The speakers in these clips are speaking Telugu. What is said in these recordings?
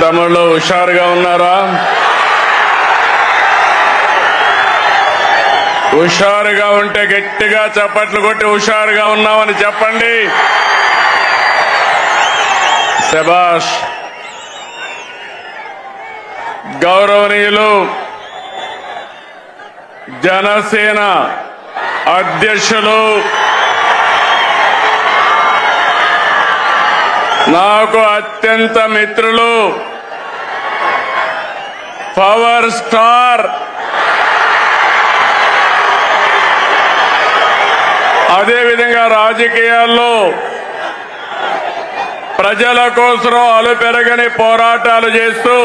తమ్ముళ్ళు హుషారుగా ఉన్నారా? హుషారుగా ఉంటే గట్టిగా చప్పట్లు కొట్టి హుషారుగా ఉన్నామని చెప్పండి. శభాష్. గౌరవనీయులు జనసేన అధ్యక్షులు, నాకు అత్యంత మిత్రులు, పవర్ స్టార్ అదేవిధంగా రాజకీయాల్లో ప్రజల కోసం అలుపెరగని పోరాటాలు చేస్తూ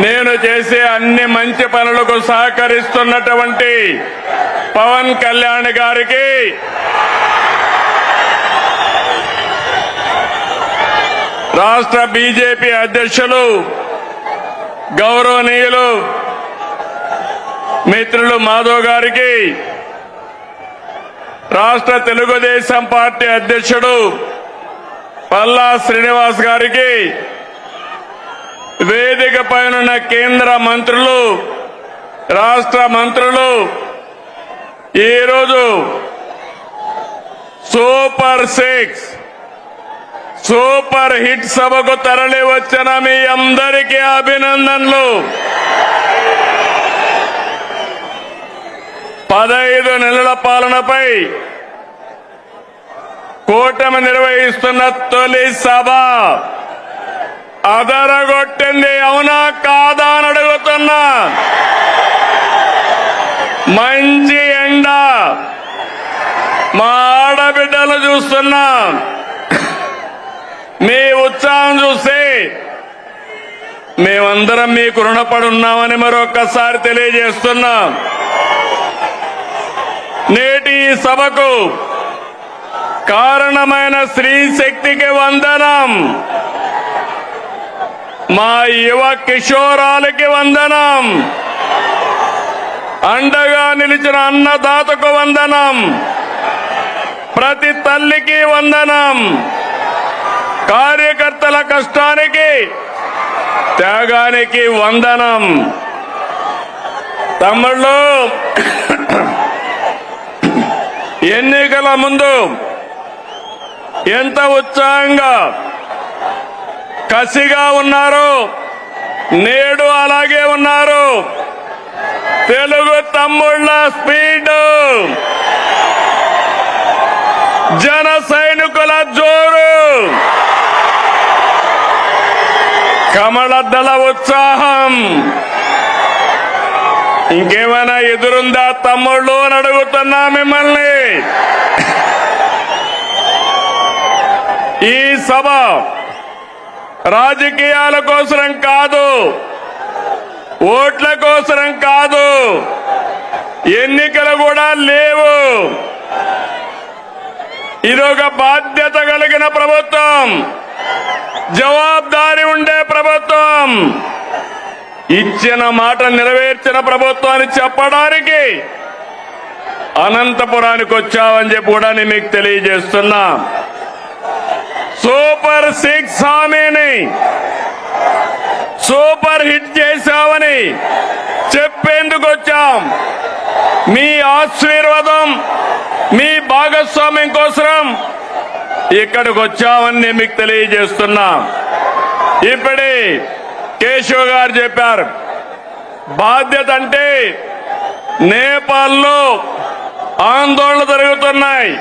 నేను చేసే అన్ని మంచి పనులకు సహకరిస్తున్నటువంటి పవన్ కళ్యాణ్ గారికి రాష్ట్ర బీజేపీ అధ్యక్షులు గౌరవనీయులు మిత్రులు మాధవ్ గారికి, రాష్ట్ర తెలుగుదేశం పార్టీ అధ్యక్షుడు పల్లా శ్రీనివాస్ గారికి, వేదిక పైన కేంద్ర మంత్రులు, రాష్ట్ర మంత్రులు, ఈరోజు సూపర్ 6 సూపర్ హిట్ సభకు తరలి వచ్చిన మీ అందరికీ అభినందనలు. 15 నెలల పాలనపై కూటమి నిర్వహిస్తున్న తొలి సభ అదరగొట్టింది. అవునా కాదా అని అడుగుతున్నా. మంచి ఎండ, మా ఆడబిడ్డలు చూస్తున్నా. మీ ఉత్సాహం చూస్తే మేమందరం మీకు రుణపడి ఉన్నామని మరొక్కసారి తెలియజేస్తున్నాం. నేటి ఈ సభకు కారణమైన స్త్రీ శక్తికి వందనం, మా యువ కిషోరాలకి వందనం, అండగా నిలిచిన అన్నదాతకు వందనం, ప్రతి తల్లికి వందనం, కార్యకర్తల కష్టానికి త్యాగానికి వందనం. తమ్ముళ్ళు, ఎన్నికల ముందు ఎంత ఉత్సాహంగా కసిగా ఉన్నారు, నేడు అలాగే ఉన్నారు. తెలుగు తమ్ముళ్ళ స్పీడ్, జన సైనికుల జోరు, కమలదళ ఉత్సాహం, ఇంకేమైనా ఎదురుందా తమ్ముళ్ళు అని అడుగుతున్నా మిమ్మల్ని. ఈ సభ రాజకీయాల కోసరం కాదు, ఓట్ల కోసరం కాదు, ఎన్నికలు కూడా లేవు. ఇదొక బాధ్యత కలిగిన ప్రభుత్వం, జవాబుదారీ ఉండే ప్రభుత్వం, ఇచ్చిన మాట నెరవేర్చిన ప్రభుత్వాన్ని చెప్పడానికి అనంతపురానికి వచ్చామని చెప్పి కూడా నేను మీకు తెలియజేస్తున్నా. సూపర్ 6 హామీని సూపర్ హిట్ చేశామని చెప్పేందుకు వచ్చాం. మీ ఆశీర్వాదం, మీ భాగస్వామ్యం కోసం ఇక్కడికి వచ్చామని నేను మీకు తెలియజేస్తున్నా. ఇప్పుడే కేశవ్ గారు చెప్పారు, బాధ్యత అంటే నేపాల్లో ఆందోళన జరుగుతున్నాయి.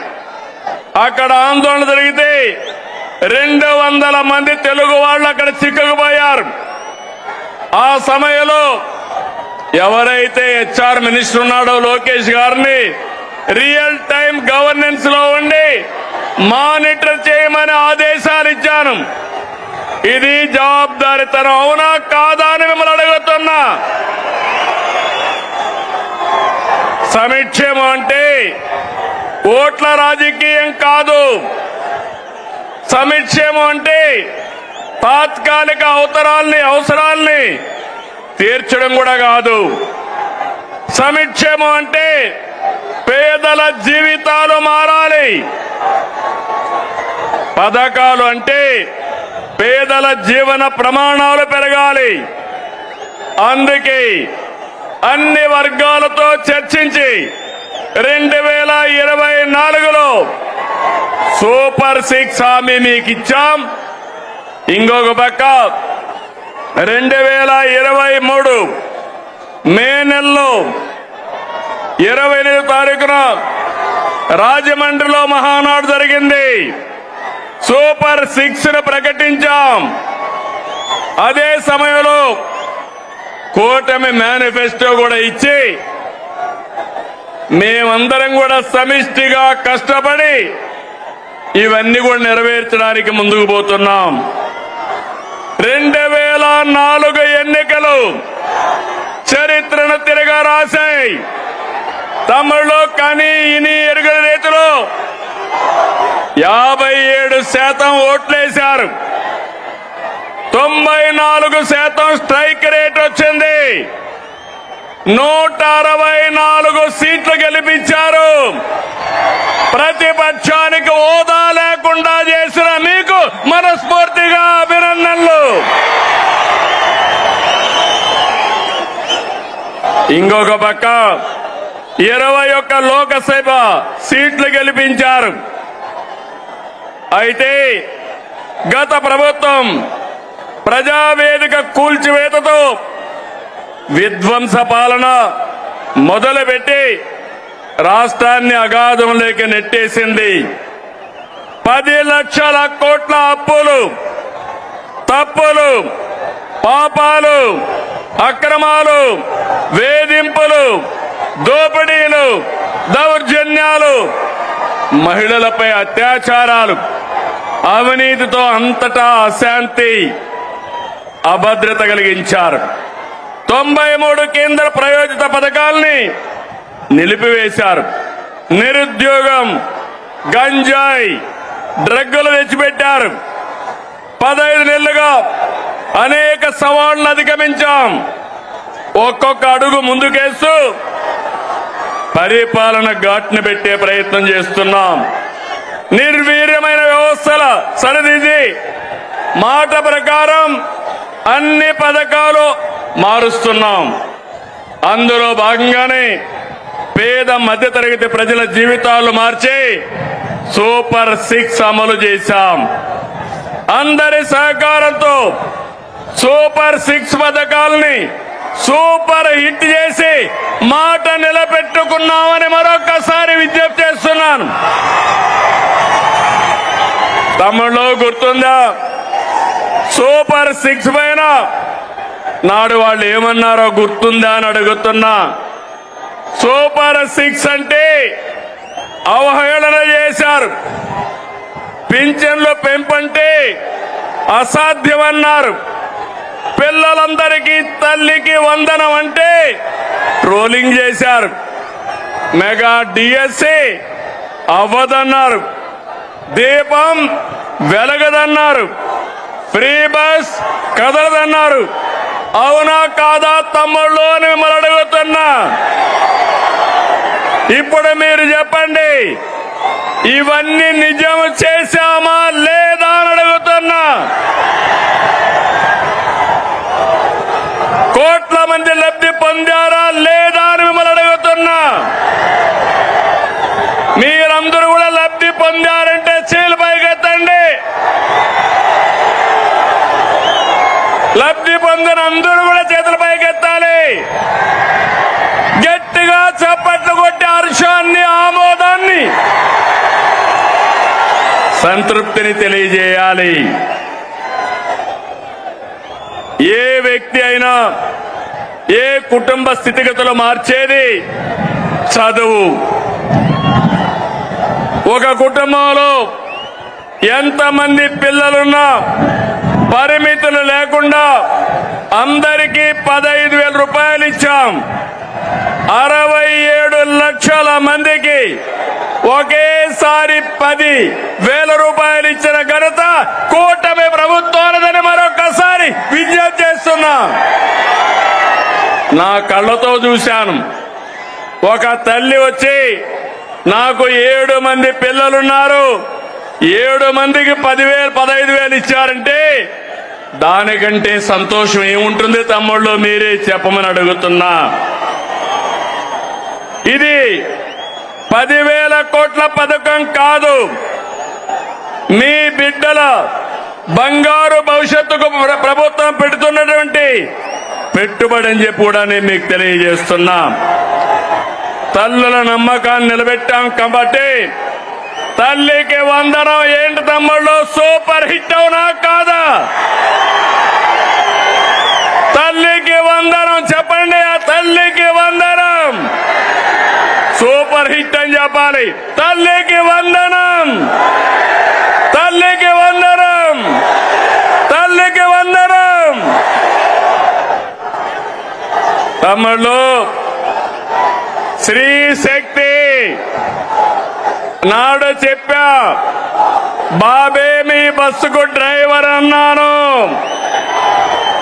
అక్కడ ఆందోళన జరిగితే 200 మంది తెలుగు వాళ్ళు అక్కడ చిక్కుకుపోయారు. ఆ సమయంలో ఎవరైతే HR మినిస్టర్ ఉన్నాడో లోకేష్ గారిని రియల్ టైం గవర్నెన్స్ లో ఉండి మానిటర్ చేయమని ఆదేశాలు ఇచ్చాను. ఇది జవాబుదారీతనం, అవునా కాదా అని మిమ్మల్ని అడుగుతున్నా. సంక్షేమం అంటే ఓట్ల రాజకీయం కాదు. సంక్షేమం అంటే తాత్కాలిక అవసరాల్ని తీర్చడం కూడా కాదు. సంక్షేమం అంటే పేదల జీవితాలు మారాలి. పథకాలు అంటే పేదల జీవన ప్రమాణాలు పెరగాలి. అందుకే అన్ని వర్గాలతో చర్చించి 2024లో సూపర్ 6 హామీ మీకు ఇచ్చాం. ఇంకొక పక్క 2023 మే నెలలో 28వ తారీఖున రాజమండ్రిలో మహానాడు జరిగింది. సూపర్ 6ను ప్రకటించాం. అదే సమయంలో కూటమి మేనిఫెస్టో కూడా ఇచ్చి మేమందరం కూడా సమిష్టిగా కష్టపడి ఇవన్నీ కూడా నెరవేర్చడానికి ముందుకు పోతున్నాం. 2004 ఎన్నికలు చరిత్రను తిరగా రాశాయి. తమిళలో కానీ ఇని ఎరుగల రీతిలో 57% ఓట్లేశారు. 94% స్ట్రైక్ రేట్ వచ్చింది. 164 సీట్లు గెలిపించారు. ప్రతిపక్షానికి హోదా లేకుండా చేసిన మీకు మనస్ఫూర్తిగా అభినందనలు. ఇంకొక పక్క 21 లోకసభ సీట్లు గెలిపించారు. అయితే గత ప్రభుత్వం ప్రజావేదిక కూల్చివేతతో విధ్వంస పాలన మొదలుపెట్టి రాష్ట్రాన్ని అగాధంలోకి నెట్టేసింది. 10 లక్షల కోట్ల అప్పులు, తప్పులు, పాపాలు, అక్రమాలు, వేధింపులు, దోపిడీలు, దౌర్జన్యాలు, మహిళలపై అత్యాచారాలు, అవినీతితో అంతటా అశాంతి, అభద్రత కలిగించారు. 93 కేంద్ర ప్రాయోజిత పథకాల్ని నిలిపివేశారు. నిరుద్యోగం, గంజాయి, డ్రగ్గులు తెచ్చిపెట్టారు. 15 నెలలుగా అనేక సవాళ్లను అధిగమించాం. ఒక్కొక్క అడుగు ముందుకేస్తూ పరిపాలన ఘాట్ని పెట్టే ప్రయత్నం చేస్తున్నాం. నిర్వీర్యమైన వ్యవస్థల సరిదిద్ది మాట ప్రకారం అన్ని పథకాలు మారుస్తున్నాం. అందులో భాగంగానే పేద మధ్యతరగతి ప్రజల జీవితాలు మార్చి సూపర్ 6 అమలు చేశాం. అందరి సహకారంతో సూపర్ 6 పథకాలని సూపర్ హిట్ చేసి మాట నిలబెట్టుకున్నామని మరొకసారి విజ్ఞప్తి చేస్తున్నాను. తమిళలో గుర్తుందా? సూపర్ 6 పైన నాడు వాళ్ళు ఏమన్నారో గుర్తుందా అని అడుగుతున్నా. సూపర్ 6 అంటే అవహేళన చేశారు. పింఛన్లు పెంపంటే అసాధ్యమన్నారు. పిల్లలందరికీ తల్లికి వందనం అంటే ట్రోలింగ్ చేశారు. మెగా డిఎస్సి అవ్వదన్నారు. దీపం వెలగదన్నారు. Free bus కదలదన్నారు. అవునా కాదా తమ్ముళ్ళు అని మిమ్మల్ని అడుగుతున్నా. ఇప్పుడు మీరు చెప్పండి, ఇవన్నీ నిజం చేశామా లేదా అని అడుగుతున్నా. కోట్ల మంది లబ్ధి పొందారా లేదా అని మిమ్మల్ని అడుగుతున్నా. మీరందరూ కూడా లబ్ధి పొందారంటే చేతులు పైకెత్తండి. లబ్ధి పొందిన అందరూ కూడా చేతుల పైకెత్తాలి. గట్టిగా చప్పట్లు కొట్టి హర్షాన్ని, ఆమోదాన్ని, సంతృప్తిని తెలియజేయాలి. ఏ వ్యక్తి అయినా ఏ కుటుంబ స్థితిగతులు మార్చేది చదువు. ఒక కుటుంబంలో ఎంతమంది పిల్లలున్నా పరిమితులు లేకుండా అందరికీ 15,000 రూపాయలు ఇచ్చాం. 67 లక్షల మందికి ఒకేసారి 10,000 రూపాయలు ఇచ్చిన ఘనత కూటమి ప్రభుత్వానిదని మరొకసారి విజ్ఞప్తి చేస్తున్నా. నా కళ్ళతో చూశాను. ఒక తల్లి వచ్చి నాకు 7 మంది పిల్లలున్నారు, 7 మందికి 10,000 15,000 ఇచ్చారంటే దానికంటే సంతోషం ఏముంటుంది తమ్ముళ్ళు? మీరే చెప్పమని అడుగుతున్నా. ఇది 10,000 కోట్ల పథకం కాదు, మీ బిడ్డల బంగారు భవిష్యత్తుకు ప్రభుత్వం పెడుతున్నటువంటి పెట్టుబడి అని చెప్పి కూడా నేను మీకు తెలియజేస్తున్నా. తల్లుల నమ్మకాన్ని నిలబెట్టాం కాబట్టి తల్లికి వందనం ఏంటి తమ్ముళ్ళు? సూపర్ హిట్ అవునా కాదా? తల్లికి వందనం చెప్పండి. ఆ తల్లికి వందనం సూపర్ హిట్ అని చెప్పాలి. తల్లికి వందనం, తల్లికి వందనం, తల్లికి వందనం. తమ్ముళ్ళు, స్త్రీ శక్తి నాడు చెప్పా, బాబే మీ బస్సుకు డ్రైవర్ అన్నాను.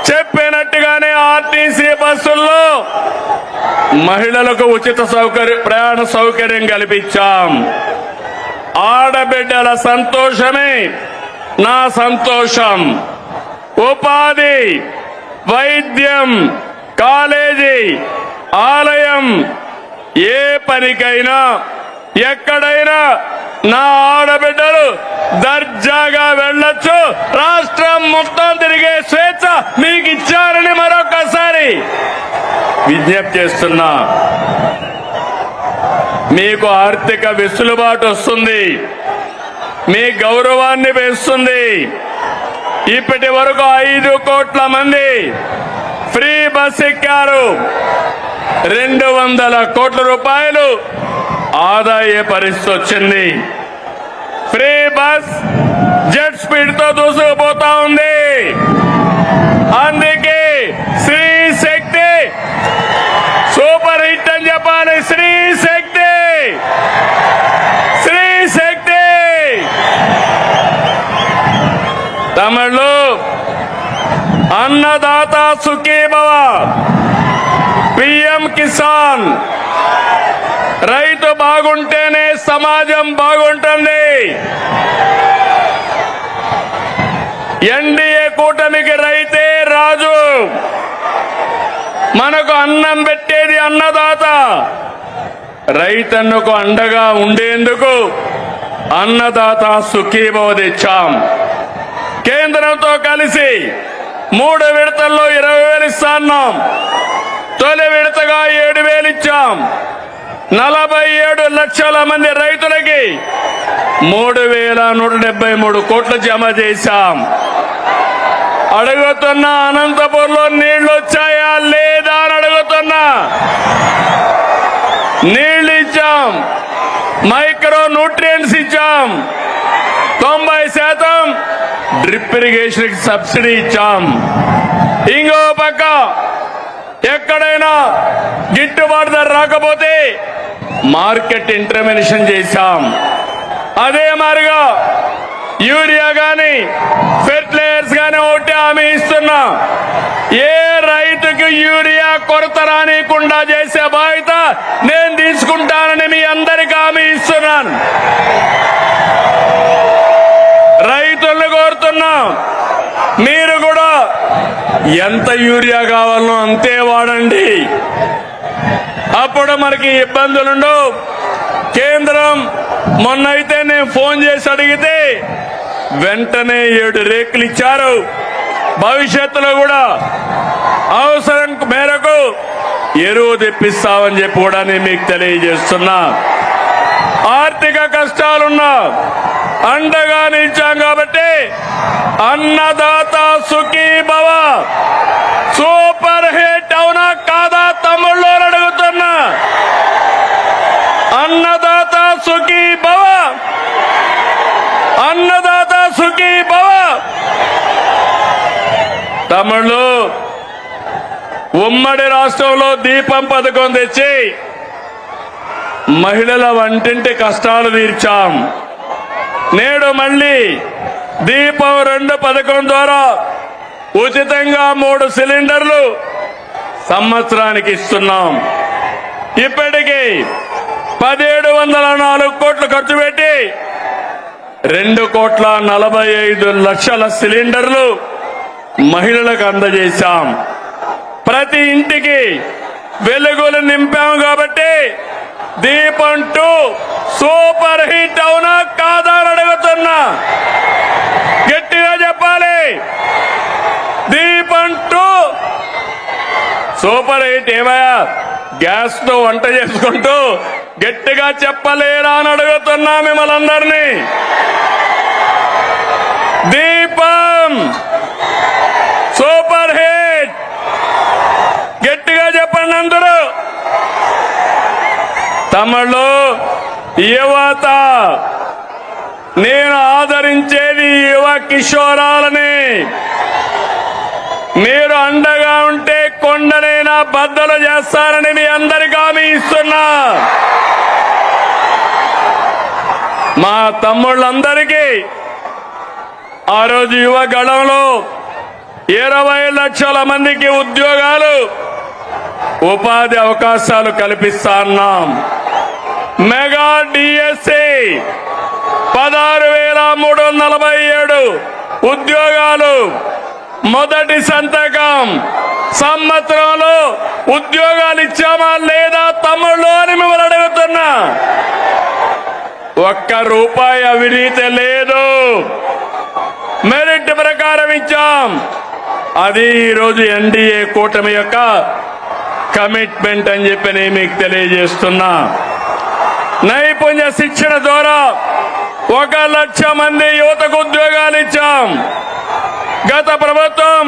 చెప్పినట్టుగానే ఆర్టీసీ బస్సుల్లో మహిళలకు ఉచిత ప్రయాణ సౌకర్యం కల్పించాం. ఆడబిడ్డల సంతోషమే నా సంతోషం. ఉపాధి, వైద్యం, కాలేజీ, ఆలయం, ఏ పనికైనా ఎక్కడైనా నా ఆడబిడ్డలు దర్జాగా వెళ్ళొచ్చు. రాష్ట్రం మొత్తం తిరిగే స్వేచ్ఛ మీకు ఇచ్చారని మరొకసారి విజ్ఞప్తి చేస్తున్నా. మీకు ఆర్థిక వెసులుబాటు వస్తుంది, మీ గౌరవాన్ని పెంచుతుంది. ఇప్పటి వరకు 5 కోట్ల మంది ఫ్రీ బస్ ఎక్కారు. 200 కోట్ల రూపాయలు ఆదాయ పరిస్థితి వచ్చింది. ఫ్రీ బస్ జెట్ స్పీడ్ తో దూసుకుపోతా ఉంది. అందుకే స్త్రీ శక్తి సూపర్ హిట్ అని చెప్పాలి. స్త్రీ శక్తి, స్త్రీ శక్తి. తమిళు అన్నదాత సుఖీభవ, పిఎం కిసాన్. రైతు బాగుంటేనే సమాజం బాగుంటుంది. ఎన్డీఏ కూటమికి రైతే రాజు. మనకు అన్నం పెట్టేది అన్నదాత. రైతన్నకు అండగా ఉండేందుకు అన్నదాత సుఖీభవ తెచ్చాం. కేంద్రంతో కలిసి 3 విడతల్లో 20,000 ఇస్తాన్నాం. తొలి విడతగా 7,000 ఇచ్చాం. 47 లక్షల మంది రైతులకి 3,173 కోట్లు జమ చేశాం. అడుగుతున్నా, అనంతపూర్లో నీళ్లు వచ్చాయా లేదా అని అడుగుతున్నా. నీళ్లు ఇచ్చాం, మైక్రో న్యూట్రియంట్స్ ఇచ్చాం, 90% డ్రిప్ ఇరిగేషన్ కి సబ్సిడీ ఇచ్చాం. ఇంకో పక్క ఎక్కడైనా గిట్టుబాటు ధర రాకపోతే మార్కెట్ ఇంటర్వెన్షన్ చేశాం. అదే మాదిరిగా యూరియా గాని ఫెర్టిలైజర్స్ గాని ఒకటి హామీ ఇస్తున్నా. ఏ రైతుకి యూరియా కొరత రానికుండా చేసే బాధ్యత నేను తీసుకుంటానని మీ అందరికీ హామీ ఇస్తున్నాను. రైతులను కోరుతున్నా, మీరు కూడా ఎంత యూరియా కావాలనో అంతే వాడండి. అప్పుడు మనకి ఇబ్బందులుండవు. కేంద్రం మొన్నైతే నేను ఫోన్ చేసి అడిగితే వెంటనే 7 రేకులు ఇచ్చారు. భవిష్యత్తులో కూడా అవసరం మేరకు ఎరువు తెప్పిస్తామని చెప్పి కూడా నేను మీకు తెలియజేస్తున్నా. ఆర్థిక కష్టాలున్నా అండగా నిలిచాం కాబట్టి అన్నదాత సుఖీభవ సూపర్ హిట్ అవునా కాదా తమ్ముళ్ళు అడుగుతున్నా. అన్నదాత సుఖీభవ, అన్నదాత సుఖీభవ. తమ్ముళ్ళు, ఉమ్మడి రాష్ట్రంలో దీపం పథకం తెచ్చి మహిళల వంటింటి కష్టాలు తీర్చాం. నేడు మళ్ళీ దీపం 2 పథకం ద్వారా ఉచితంగా 3 సిలిండర్లు సంవత్సరానికి ఇస్తున్నాం. ఇప్పటికీ 1,704 కోట్లు ఖర్చు పెట్టి 2,45,00,000 సిలిండర్లు మహిళలకు అందజేశాం. ప్రతి ఇంటికి వెలుగులు నింపాం. కాబట్టి దీపం 2 సూపర్ హిట్ అవునా కాదా అని అడుగుతున్నా. గట్టిగా చెప్పాలి. దీపం 2 సూపర్ హిట్. ఏమయ్యా గ్యాస్ తో వంట చేసుకుంటూ గట్టిగా చెప్పలేరా అని అడుగుతున్నా మిమ్మల్ని అందరినీ. దీపం సూపర్ హిట్. గట్టిగా చెప్పండి అందరూ. తమిళలో యువత నేను ఆదరించేది యువ కిషోరాలని. మీరు అండగా ఉంటే కొండనైనా బద్దలు చేస్తారని మీ అందరికీ హామీ ఇస్తున్నా. మా తమ్ముళ్ళందరికీ ఆ రోజు యువ గళంలో 20 లక్షల మందికి ఉద్యోగాలు, ఉపాధి అవకాశాలు కల్పిస్తాన్నాం. మెగా డిఎస్సి 16,347 ఉద్యోగాలు. మొదటి సంతకం. సంవత్సరంలో ఉద్యోగాలు ఇచ్చామా లేదా తమ్ముళ్ళు అని మిమ్మల్ని అడుగుతున్నా. ₹1 అవినీతి లేదు. మెరిట్ ప్రకారం ఇచ్చాం. అది ఈరోజు ఎన్డీఏ కూటమి యొక్క కమిట్మెంట్ అని చెప్పి నేను మీకు తెలియజేస్తున్నా. నైపుణ్య శిక్షణ ద్వారా 1 లక్ష మంది యువతకు ఉద్యోగాలు ఇచ్చాం. గత ప్రభుత్వం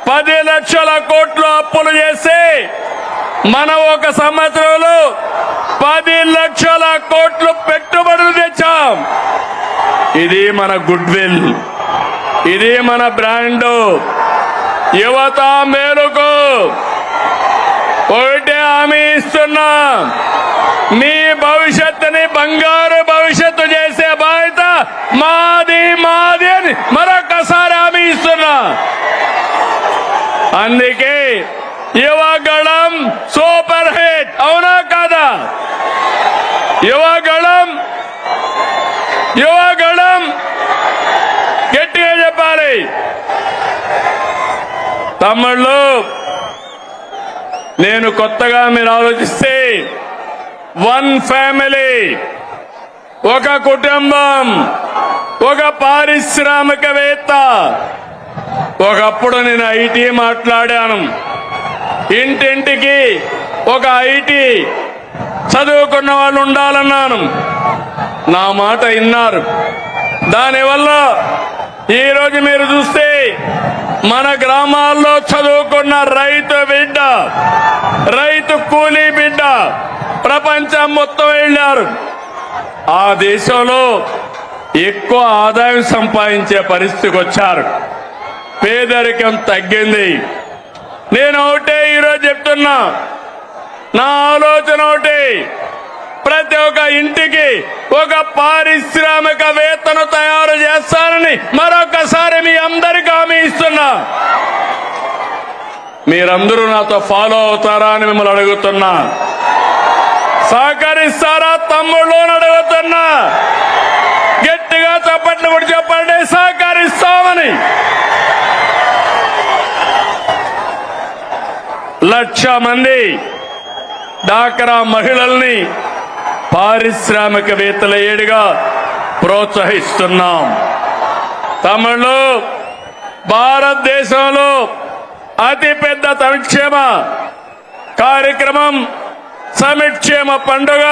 10 లక్షల కోట్లు అప్పులు చేసి మనం 1 సంవత్సరంలో 10 లక్షల కోట్లు పెట్టుబడులు తెచ్చాం. ఇది మన గుడ్ విల్, ఇది మన బ్రాండ్. యువత మేలుకు ఒకటే హామీ ఇస్తున్నా. మీ భవిష్యత్తుని బంగారు భవిష్యత్తు చేసే బాధ్యత మాది మాది అని మరొకసారి హామీ ఇస్తున్నా. అందుకే యువగళం సూపర్ హిట్ అవునా కాదా? యువగళం గట్టిగా చెప్పాలి. తమ్ముళ్ళు, నేను కొత్తగా మీరు ఆలోచిస్తే 1 ఫ్యామిలీ, ఒక కుటుంబం, ఒక పారిశ్రామికవేత్త. ఒకప్పుడు నేను ఐటీ మాట్లాడాను. ఇంటింటికి ఒక ఐటీ చదువుకున్న వాళ్ళు ఉండాలన్నాను. నా మాట విన్నారు. దానివల్ల ఈరోజు మీరు చూస్తే మన గ్రామాల్లో చదువుకున్న రైతు బిడ్డ, రైతు కూలీ బిడ్డ ప్రపంచం మొత్తం వెళ్ళారు. ఆ దేశంలో ఎక్కువ ఆదాయం సంపాదించే పరిస్థితికి వచ్చారు. పేదరికం తగ్గింది. నేను ఒకటే ఈరోజు చెప్తున్నా, నా ఆలోచన ఒకటి, ప్రతి ఒక్క ఇంటికి ఒక పారిశ్రామికవేత్తను తయారు చేస్తానని మరొకసారి మీ అందరికీ హామీ ఇస్తున్నా. మీరందరూ నాతో ఫాలో అవుతారా అని మిమ్మల్ని అడుగుతున్నా. సహకరిస్తారా తమ్ముళ్ళు అని అడుగుతున్నా. గట్టిగా చప్పట్లు కూడా చెప్పండి, సహకరిస్తామని. 1,00,000 మంది డాక్రా మహిళల్ని పారిశ్రామికవేత్తల ఏడుగా ప్రోత్సహిస్తున్నాం. తమిళలో భారతదేశంలో అతిపెద్ద సంక్షేమ కార్యక్రమం సమిక్షేమ పండుగ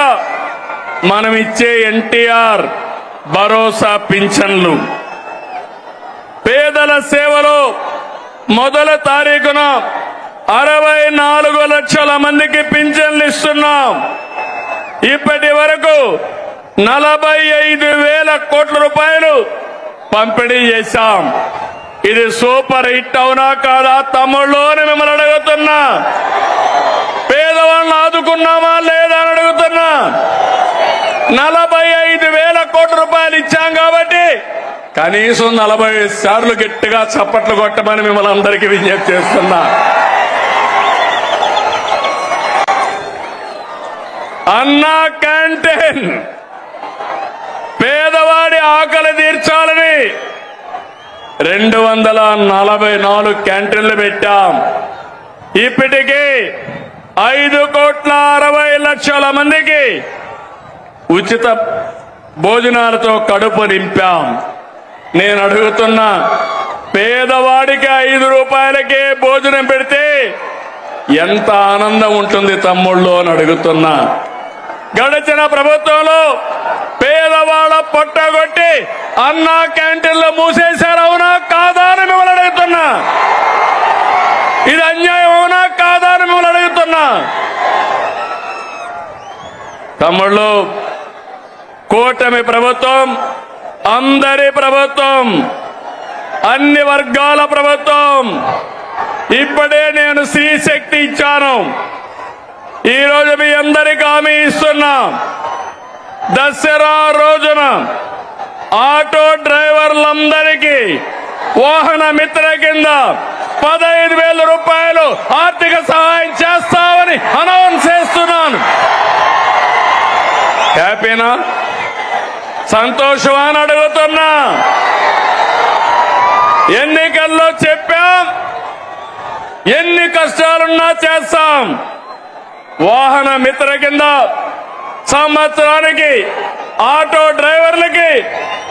మనం ఇచ్చే ఎన్టీఆర్ భరోసా పింఛన్లు. పేదల సేవలో మొదటి తారీఖున 64 లక్షల మందికి పింఛన్లు ఇస్తున్నాం. ఇప్పటి వరకు 45,000 కోట్ల రూపాయలు పంపిణీ చేశాం. ఇది సూపర్ హిట్ అవునా కాదా తమ్ముళ్ళు అని మిమ్మల్ని అడుగుతున్నా. పేదవాళ్ళని ఆదుకున్నామా లేదా అని అడుగుతున్నా. 45,000 కోట్ల రూపాయలు ఇచ్చాం కాబట్టి కనీసం 40 సార్లు గట్టిగా చప్పట్లు కొట్టమని మిమ్మల్ని అందరికీ విజ్ఞప్తి చేస్తున్నా. అన్నా క్యాంటీన్ పేదవాడి ఆకలి తీర్చాలని 244 క్యాంటీన్లు పెట్టాం. ఇప్పటికీ 5,60,00,000 మందికి ఉచిత భోజనాలతో కడుపు నింపాం. నేను అడుగుతున్నా, పేదవాడికి 5 రూపాయలకే భోజనం పెడితే ఎంత ఆనందం ఉంటుంది తమ్ముళ్ళు అని అడుగుతున్నా. గడిచిన ప్రభుత్వంలో పేదవాళ్ళ పొట్టగొట్టి అన్నా క్యాంటీన్లు మూసేశారు, అవునా కాదా అని మిమ్మల్ని అడుగుతున్నా. ఇది అన్యాయం అవునా కాదా అని మిమ్మల్ని అడుగుతున్నా. తమ్ముళ్ళు, కూటమి ప్రభుత్వం అందరి ప్రభుత్వం, అన్ని వర్గాల ప్రభుత్వం. ఇప్పుడే నేను స్త్రీ శక్తి ఇచ్చాను. ఈరోజు మీ అందరికీ హామీ ఇస్తున్నా, దసరా రోజున ఆటో డ్రైవర్లందరికీ వాహన మిత్ర కింద 15,000 రూపాయలు ఆర్థిక సహాయం చేస్తామని అనౌన్స్ చేస్తున్నాను. హ్యాపీనా? సంతోషమా అని అడుగుతున్నా. ఎన్నికల్లో చెప్పాం, ఎన్ని కష్టాలున్నా చేస్తాం. వాహన మిత్ర కింద సంవత్సరానికి ఆటో డ్రైవర్లకి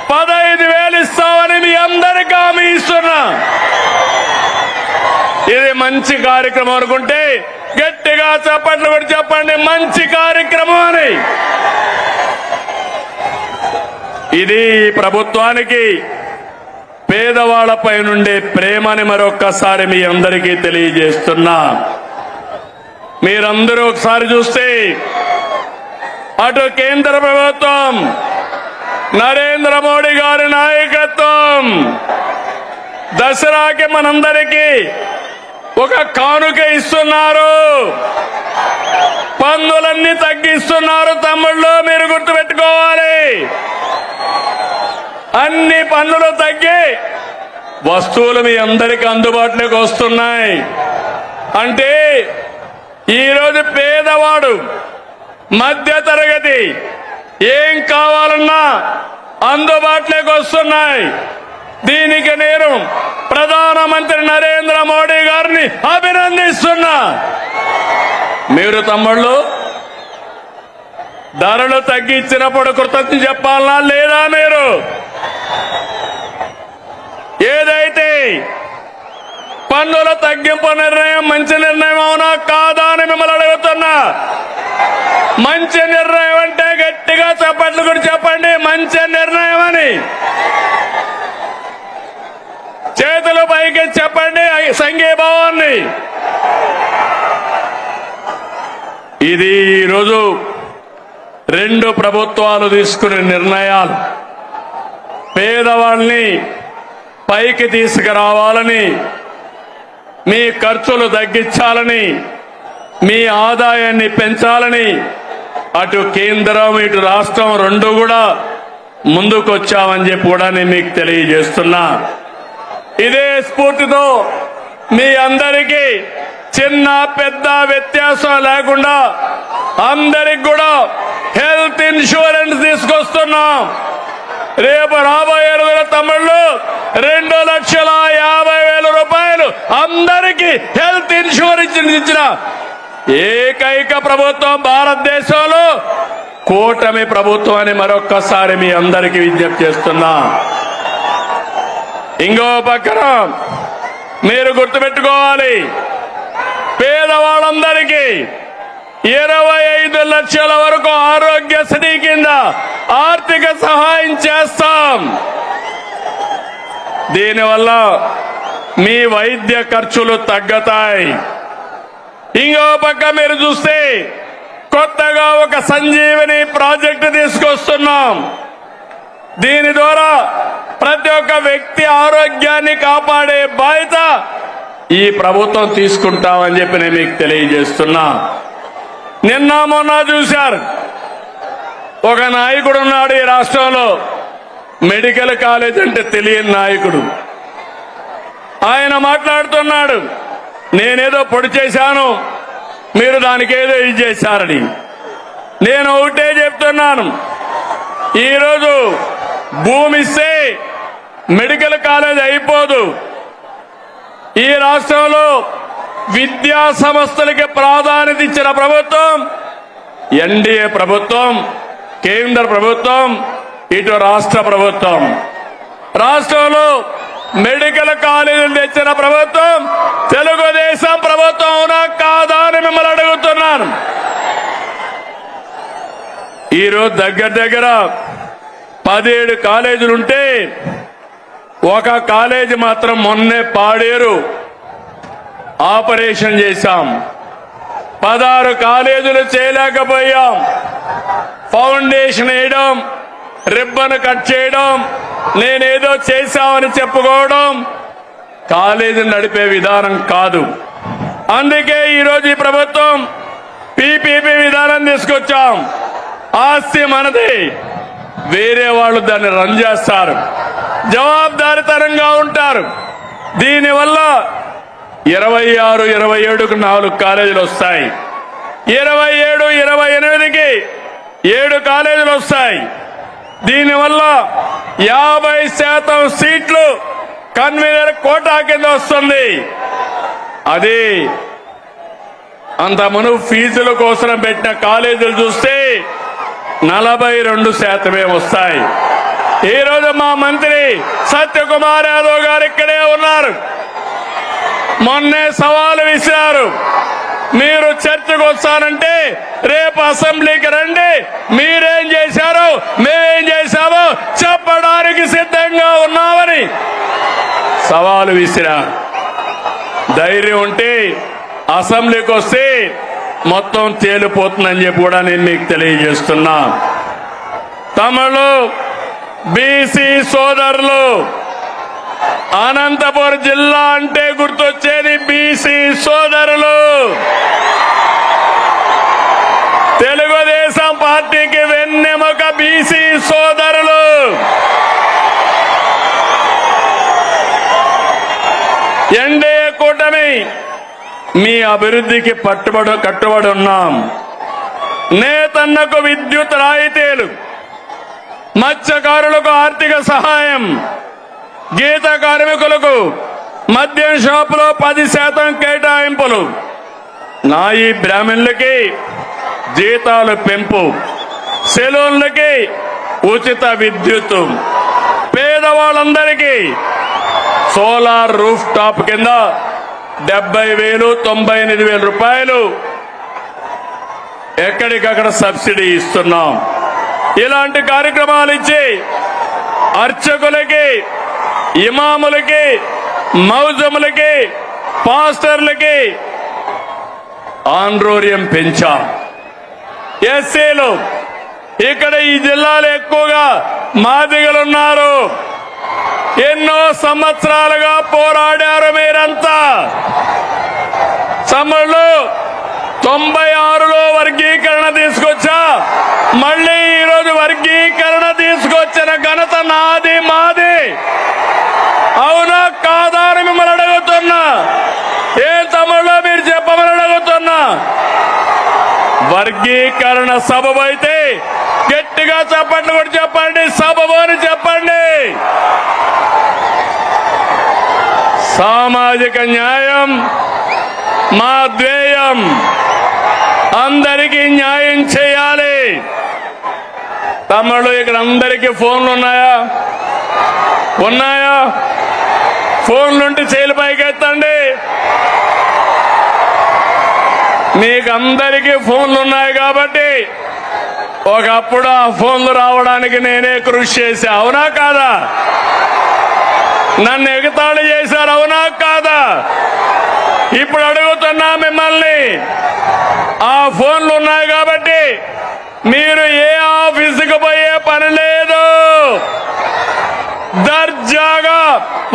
15,000 ఇస్తామని మీ అందరికీ హామీ ఇస్తున్నా. ఇది మంచి కార్యక్రమం అనుకుంటే గట్టిగా చప్పట్లు కూడా చెప్పండి, మంచి కార్యక్రమం అని. ఇది ప్రభుత్వానికి పేదవాళ్లపై నుండే ప్రేమని మరొక్కసారి మీ అందరికీ తెలియజేస్తున్నా. మీరందరూ ఒకసారి చూస్తే అటు కేంద్ర ప్రభుత్వం నరేంద్ర మోడీ గారి నాయకత్వం దసరాకి మనందరికీ ఒక కానుక ఇస్తున్నారు. పన్నులన్నీ తగ్గిస్తున్నారు. తమ్ముళ్ళు, మీరు గుర్తుపెట్టుకోవాలి. అన్ని పన్నులు తగ్గి వస్తువులు మీ అందరికీ అందుబాటులోకి వస్తున్నాయి. అంటే ఈరోజు పేదవాడు, మధ్య తరగతి ఏం కావాలన్నా అందుబాటులోకి వస్తున్నాయి. దీనికి నేను ప్రధానమంత్రి నరేంద్ర మోడీ గారిని అభినందిస్తున్నా. మీరు తమ్ముళ్ళు ధరలు తగ్గించినప్పుడు కృతజ్ఞత చెప్పాలనా లేదా? మీరు ఏదైతే పన్నుల తగ్గింపు నిర్ణయం మంచి నిర్ణయం అవునా కాదా అని మిమ్మల్ని అడుగుతున్నా. మంచి నిర్ణయం అంటే గట్టిగా చప్పట్లు కూడా చెప్పండి, మంచి నిర్ణయం అని. చేతులు పైకి చెప్పండి సంఘీభావాన్ని. ఇది ఈరోజు 2 ప్రభుత్వాలు తీసుకునే నిర్ణయాలు. పేదవాళ్ళని పైకి తీసుకురావాలని, మీ ఖర్చులు తగ్గించాలని, మీ ఆదాయాన్ని పెంచాలని అటు కేంద్రం ఇటు రాష్ట్రం 2 కూడా ముందుకొచ్చామని చెప్పి కూడా నేను మీకు తెలియజేస్తున్నా. ఇదే స్ఫూర్తితో మీ అందరికీ చిన్న పెద్ద వ్యత్యాసం లేకుండా అందరికి కూడా హెల్త్ ఇన్సూరెన్స్ తీసుకొస్తున్నాం. రేపు రాబోయే రోజుల తమ్ముళ్ళు 2,50,000 రూపాయలు అందరికీ హెల్త్ ఇన్సూరెన్స్ ఇచ్చిన ఏకైక ప్రభుత్వం భారతదేశంలో కూటమి ప్రభుత్వం అని మరొక్కసారి మీ అందరికీ విజ్ఞప్తి చేస్తున్నా. ఇంకో పక్కన మీరు గుర్తుపెట్టుకోవాలి, పేదవాళ్ళందరికీ 25 లక్షల వరకు ఆరోగ్యశ్రీ కింద ఆర్థిక సహాయం చేస్తాం. దీనివల్ల మీ వైద్య ఖర్చులు తగ్గుతాయి. ఇంకో పక్క మీరు చూస్తే కొత్తగా ఒక సంజీవని ప్రాజెక్టు తీసుకొస్తున్నాం. దీని ద్వారా ప్రతి ఒక్క వ్యక్తి ఆరోగ్యాన్ని కాపాడే బాధ్యత ఈ ప్రభుత్వం తీసుకుంటామని చెప్పి నేను మీకు తెలియజేస్తున్నా. నిన్న మొన్న చూశారు, ఒక నాయకుడు ఉన్నాడు ఈ రాష్ట్రంలో, మెడికల్ కాలేజ్ అంటే తెలియని నాయకుడు. ఆయన మాట్లాడుతున్నాడు, నేనేదో పొడి చేశాను, మీరు దానికి ఏదో ఇది చేశారని. నేను ఒకటే చెప్తున్నాను, ఈరోజు భూమి ఇస్తే మెడికల్ కాలేజ్ అయిపోదు. ఈ రాష్ట్రంలో విద్యా సంస్థలకి ప్రాధాన్యత ఇచ్చిన ప్రభుత్వం ఎన్డీఏ ప్రభుత్వం, కేంద్ర ప్రభుత్వం, ఇటు రాష్ట్ర ప్రభుత్వం. రాష్ట్రంలో మెడికల్ కాలేజీలు తెచ్చిన ప్రభుత్వం తెలుగుదేశం ప్రభుత్వం అవునా కాదా అని మిమ్మల్ని అడుగుతున్నాను. ఈరోజు దగ్గర 17 కాలేజీలుంటే ఒక కాలేజీ మాత్రం మొన్నే పాడేరు ఆపరేషన్ చేశాం. 16 కాలేజీలు చేయలేకపోయాం. ఫౌండేషన్ వేయడం, రిబ్బన్ కట్ చేయడం, నేనేదో చేశామని చెప్పుకోవడం కాలేజీని నడిపే విధానం కాదు. అందుకే ఈరోజు ఈ ప్రభుత్వం పీపీపీ విధానం తీసుకొచ్చాం. ఆస్తి మనది, వేరే వాళ్ళు దాన్ని రన్ చేస్తారు, జవాబుదారితనంగా ఉంటారు. దీనివల్ల 26, 27కు 4 కాలేజీలు వస్తాయి. 27, 28కి 7 కాలేజీలు వస్తాయి. దీనివల్ల 50% సీట్లు కన్వీనర్ కోటా కింద వస్తుంది. అది అంత మునుపు ఫీజుల కోసం పెట్టిన కాలేజీలు చూస్తే 42% వస్తాయి. ఈ రోజు మా మంత్రి సత్యకుమార్ యాదవ్ గారు ఇక్కడే ఉన్నారు. మొన్నే సవాలు విసిరారు, మీరు చర్చకు వస్తానంటే రేపు అసెంబ్లీకి రండి, మీరేం చేశారో మేమేం చేశామో చెప్పడానికి సిద్ధంగా ఉన్నామని సవాలు విసిరారు. ధైర్యం ఉంటే అసెంబ్లీకి వస్తే మొత్తం తేలిపోతుందని చెప్పి కూడా నేను మీకు తెలియజేస్తున్నా. తమలో బీసీ సోదరులు, అనంతపురం జిల్లా అంటే గుర్తొచ్చేది బీసీ సోదరులు. తెలుగుదేశం పార్టీకి వెన్నెముక బీసీ సోదరులు. ఎన్డీఏ కూటమి మీ అభివృద్ధికి కట్టుబడి ఉన్నాం. నేతన్నకు విద్యుత్ రాయితీలు, మత్స్యకారులకు ఆర్థిక సహాయం, గీత కార్మికులకు మద్యం షాపులో 10% కేటాయింపులు, నాయి బ్రాహ్మణులకి జీతాలు పెంపు, సెలూన్లకి ఉచిత విద్యుత్, పేదవాళ్ళందరికీ సోలార్ రూఫ్ టాప్ కింద 70,000, 98,000 రూపాయలు ఎక్కడికక్కడ సబ్సిడీ ఇస్తున్నాం. ఇలాంటి కార్యక్రమాలు ఇచ్చి అర్చకులకి, ఇమాములకి, మౌజములకి, పాస్టర్లకి ఆండ్రోరియం పెంచాం. ఎస్సీలు ఇక్కడ ఈ జిల్లాలో ఎక్కువగా మాదిగలున్నారు. ఎన్నో సంవత్సరాలుగా పోరాడారు మీరంతా. తమ్ముళ్ళు 96లో వర్గీకరణ తీసుకొచ్చా, మళ్ళీ ఈరోజు వర్గీకరణ తీసుకొచ్చిన ఘనత నాది, మాది. అవునా కాదా అని మిమ్మల్ని అడుగుతున్నా. ఏం తమ్ముళ్ళు మీరు చెప్పమని అడుగుతున్నా. వర్గీకరణ సబబు అయితే గట్టిగా చెప్పండి, కూడా చెప్పండి, సబబు అని చెప్పండి. సామాజిక న్యాయం మా ధ్యేయం. అందరికీ న్యాయం చేయాలి. తమ్ముళ్ళు ఇక్కడ అందరికీ ఫోన్లు ఉన్నాయా? ఫోన్లుంటే చేతులు పైకెత్తండి. మీకు అందరికీ ఫోన్లు ఉన్నాయి కాబట్టి ఒకప్పుడు ఆ ఫోన్లు రావడానికి నేనే కృషి చేశా. అవునా కాదా? నన్ను ఎగతాళి చేశారు. అవునా కాదా? ఇప్పుడు అడుగుతున్నా మిమ్మల్ని, ఆ ఫోన్లు ఉన్నాయి కాబట్టి మీరు ఏ ఆఫీసుకు పోయే పని లేదు. దర్జాగా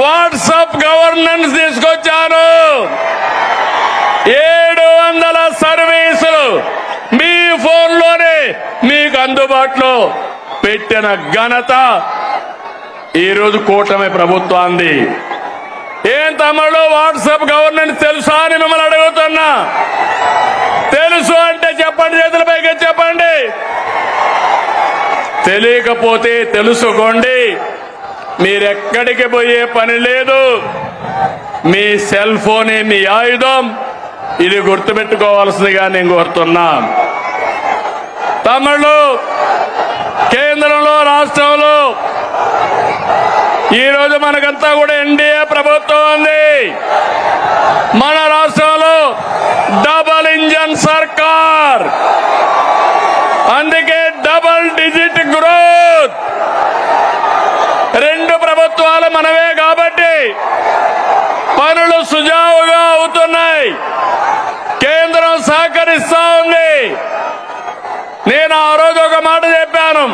వాట్సాప్ గవర్నెన్స్ తీసుకొచ్చాను. 700 సర్వీసులు మీ ఫోన్లోనే మీకు అందుబాటులో పెట్టిన ఘనత ఈరోజు కూటమి ప్రభుత్వాన్ని. ఏం తమ్ముళ్ళు వాట్సాప్ గవర్నెన్స్ తెలుసా అని మిమ్మల్ని అడుగుతున్నా. తెలుసు అంటే చెప్పండి, చేతుల పైకి చెప్పండి. తెలియకపోతే తెలుసుకోండి. మీరెక్కడికి పోయే పని లేదు. మీ సెల్ ఫోనే మీ ఆయుధం. ఇది గుర్తుపెట్టుకోవాల్సిందిగా నేను కోరుతున్నా. తమిళు కేంద్రంలో రాష్ట్రంలో ఈరోజు మనకంతా కూడా ఎన్డీఏ ప్రభుత్వం ఉంది. మన రాష్ట్రంలో డబల్ ఇంజన్ సర్కార్, అందుకే డబల్ డిజిట్ గ్రోత్. రెండు ప్రభుత్వాలు మనవే కాబట్టి పనులు సుజావుగా అవుతున్నాయి. కేంద్రం సహకరిస్తా ఉంది. నేను ఆ రోజు ఒక మాట చెప్పాను,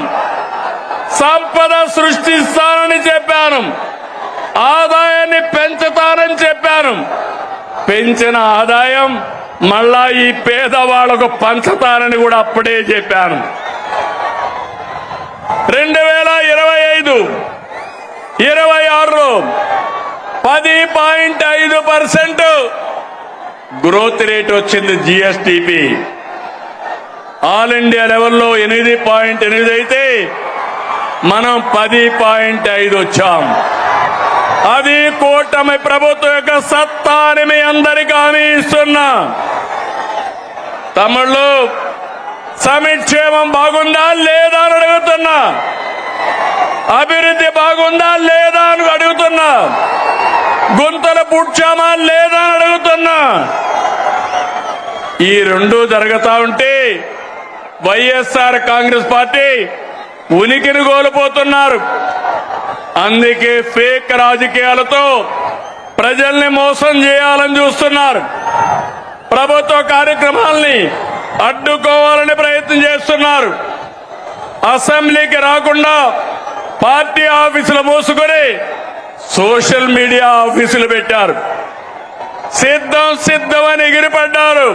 సంపద సృష్టిస్తానని చెప్పాను, ఆదాయాన్ని పెంచుతానని చెప్పాను. పెంచిన ఆదాయం మళ్ళా ఈ పేదవాళ్లకు పంచుతానని కూడా అప్పుడే చెప్పాను. 2025, 26 10.5% గ్రోత్ రేట్ వచ్చింది. జిఎస్టిపి ఆల్ ఇండియా లెవెల్లో 8.8 అయితే మనం 10.5 వచ్చాం. అది కూటమి ప్రభుత్వం యొక్క సత్తా అని మీ అందరికీ హామీ ఇస్తున్నా. తమిళు సంక్షేమం బాగుందా లేదా అని అడుగుతున్నా. అభివృద్ధి బాగుందా లేదా అని అడుగుతున్నా. గుంతలు పుడ్చామా లేదా అని అడుగుతున్నా. ఈ రెండు జరుగుతా ఉంటే వైఎస్ఆర్ కాంగ్రెస్ పార్టీ ఉనికిని కోల్పోతున్నారు. అందుకే ఫేక్ రాజకీయాలతో ప్రజల్ని మోసం చేయాలని చూస్తున్నారు. ప్రభుత్వ కార్యక్రమాల్ని అడ్డుకోవాలని ప్రయత్నం చేస్తున్నారు. అసెంబ్లీకి రాకుండా పార్టీ ఆఫీసులు మూసుకొని సోషల్ మీడియా ఆఫీసులు పెట్టారు. సిద్ధమని ఎగిరిపడ్డారు.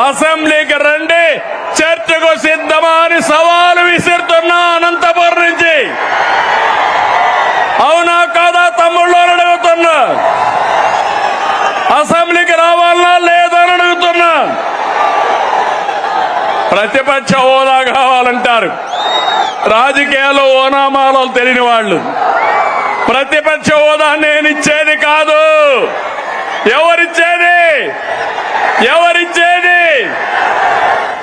అసెంబ్లీకి రండి, చర్చకు సిద్ధమా అని సవాలు విసురుతున్నా అనంతపురం నుంచి. అవునా కాదా తమ్ముళ్ళు అని అడుగుతున్నా. అసెంబ్లీకి రావాలన్నా లేదా అని అడుగుతున్నా. ప్రతిపక్ష హోదా కావాలంటారు. రాజకీయాల్లో ఓనామాలు తెలియని వాళ్ళు. ప్రతిపక్ష హోదా నేనిచ్చేది కాదు. ఎవరిచ్చేది?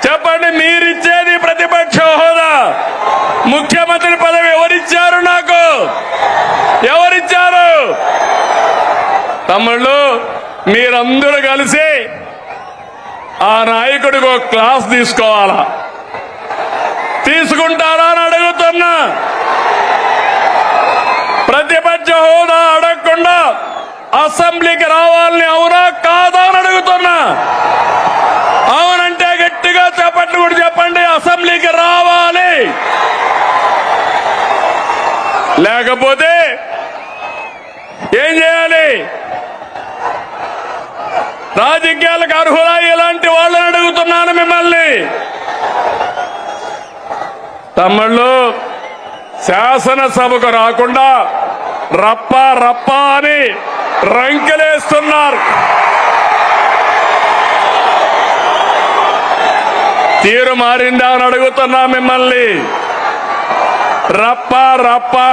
చెప్పండి. మీరిచ్చేది ప్రతిపక్ష హోదా. ముఖ్యమంత్రి పదవి ఎవరిచ్చారు? నాకు ఎవరిచ్చారు? తమ్ముళ్ళు, మీరందరూ కలిసి ఆ నాయకుడికి ఒక క్లాస్ తీసుకోవాలా? తీసుకుంటారా అని అడుగుతున్నా. ప్రతిపక్ష హోదా అడగకుండా అసెంబ్లీకి రావాలని అవునా కాదా అని అడుగుతున్నా. అవునంటే గట్టిగా చెప్పండి, కూడా చెప్పండి. అసెంబ్లీకి రావాలి. లేకపోతే ఏం చేయాలి? రాజకీయాలకు అర్హులా ఇలాంటి వాళ్ళని అడుగుతున్నాను మిమ్మల్ని. తమ్ముళ్ళు, శాసనసభకు రాకుండా రప్ప అని రంకెలేస్తున్నారు. తీరు మారిందా అని అడుగుతున్నా మిమ్మల్ని. రప్ప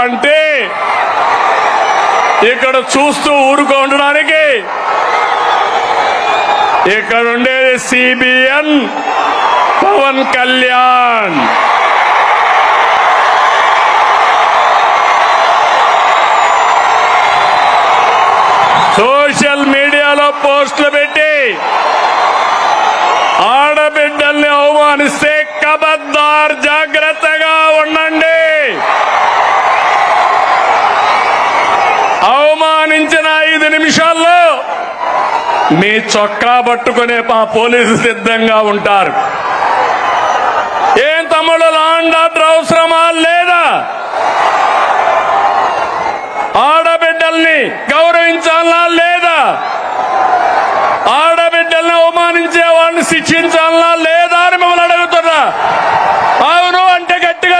అంటే ఇక్కడ చూస్తూ ఊరుకోవడానికి ఇక్కడ ఉండేది సిబిఎన్ పవన్ కళ్యాణ్. సోషల్ మీడియాలో పోస్టులు పెట్టి ఆడబిడ్డల్ని అవమానిస్తే ఖబర్దార్, జాగ్రత్తగా ఉండండి. అవమానించిన 5 నిమిషాల్లో మీ చొక్కా పట్టుకునే మా పోలీసు సిద్ధంగా ఉంటారు. ఏం తమ్ముడు, లా అండ్ ఆర్డర్ అవసరమా లేదా? ఆడబిడ్డల్ని గౌరవించాలా లేదా? ఆడబిడ్డల్ని అవమానించే వాళ్ళని శిక్షించాలా లేదా అని మిమ్మల్ని అడుగుతున్నా. అవును అంటే గట్టిగా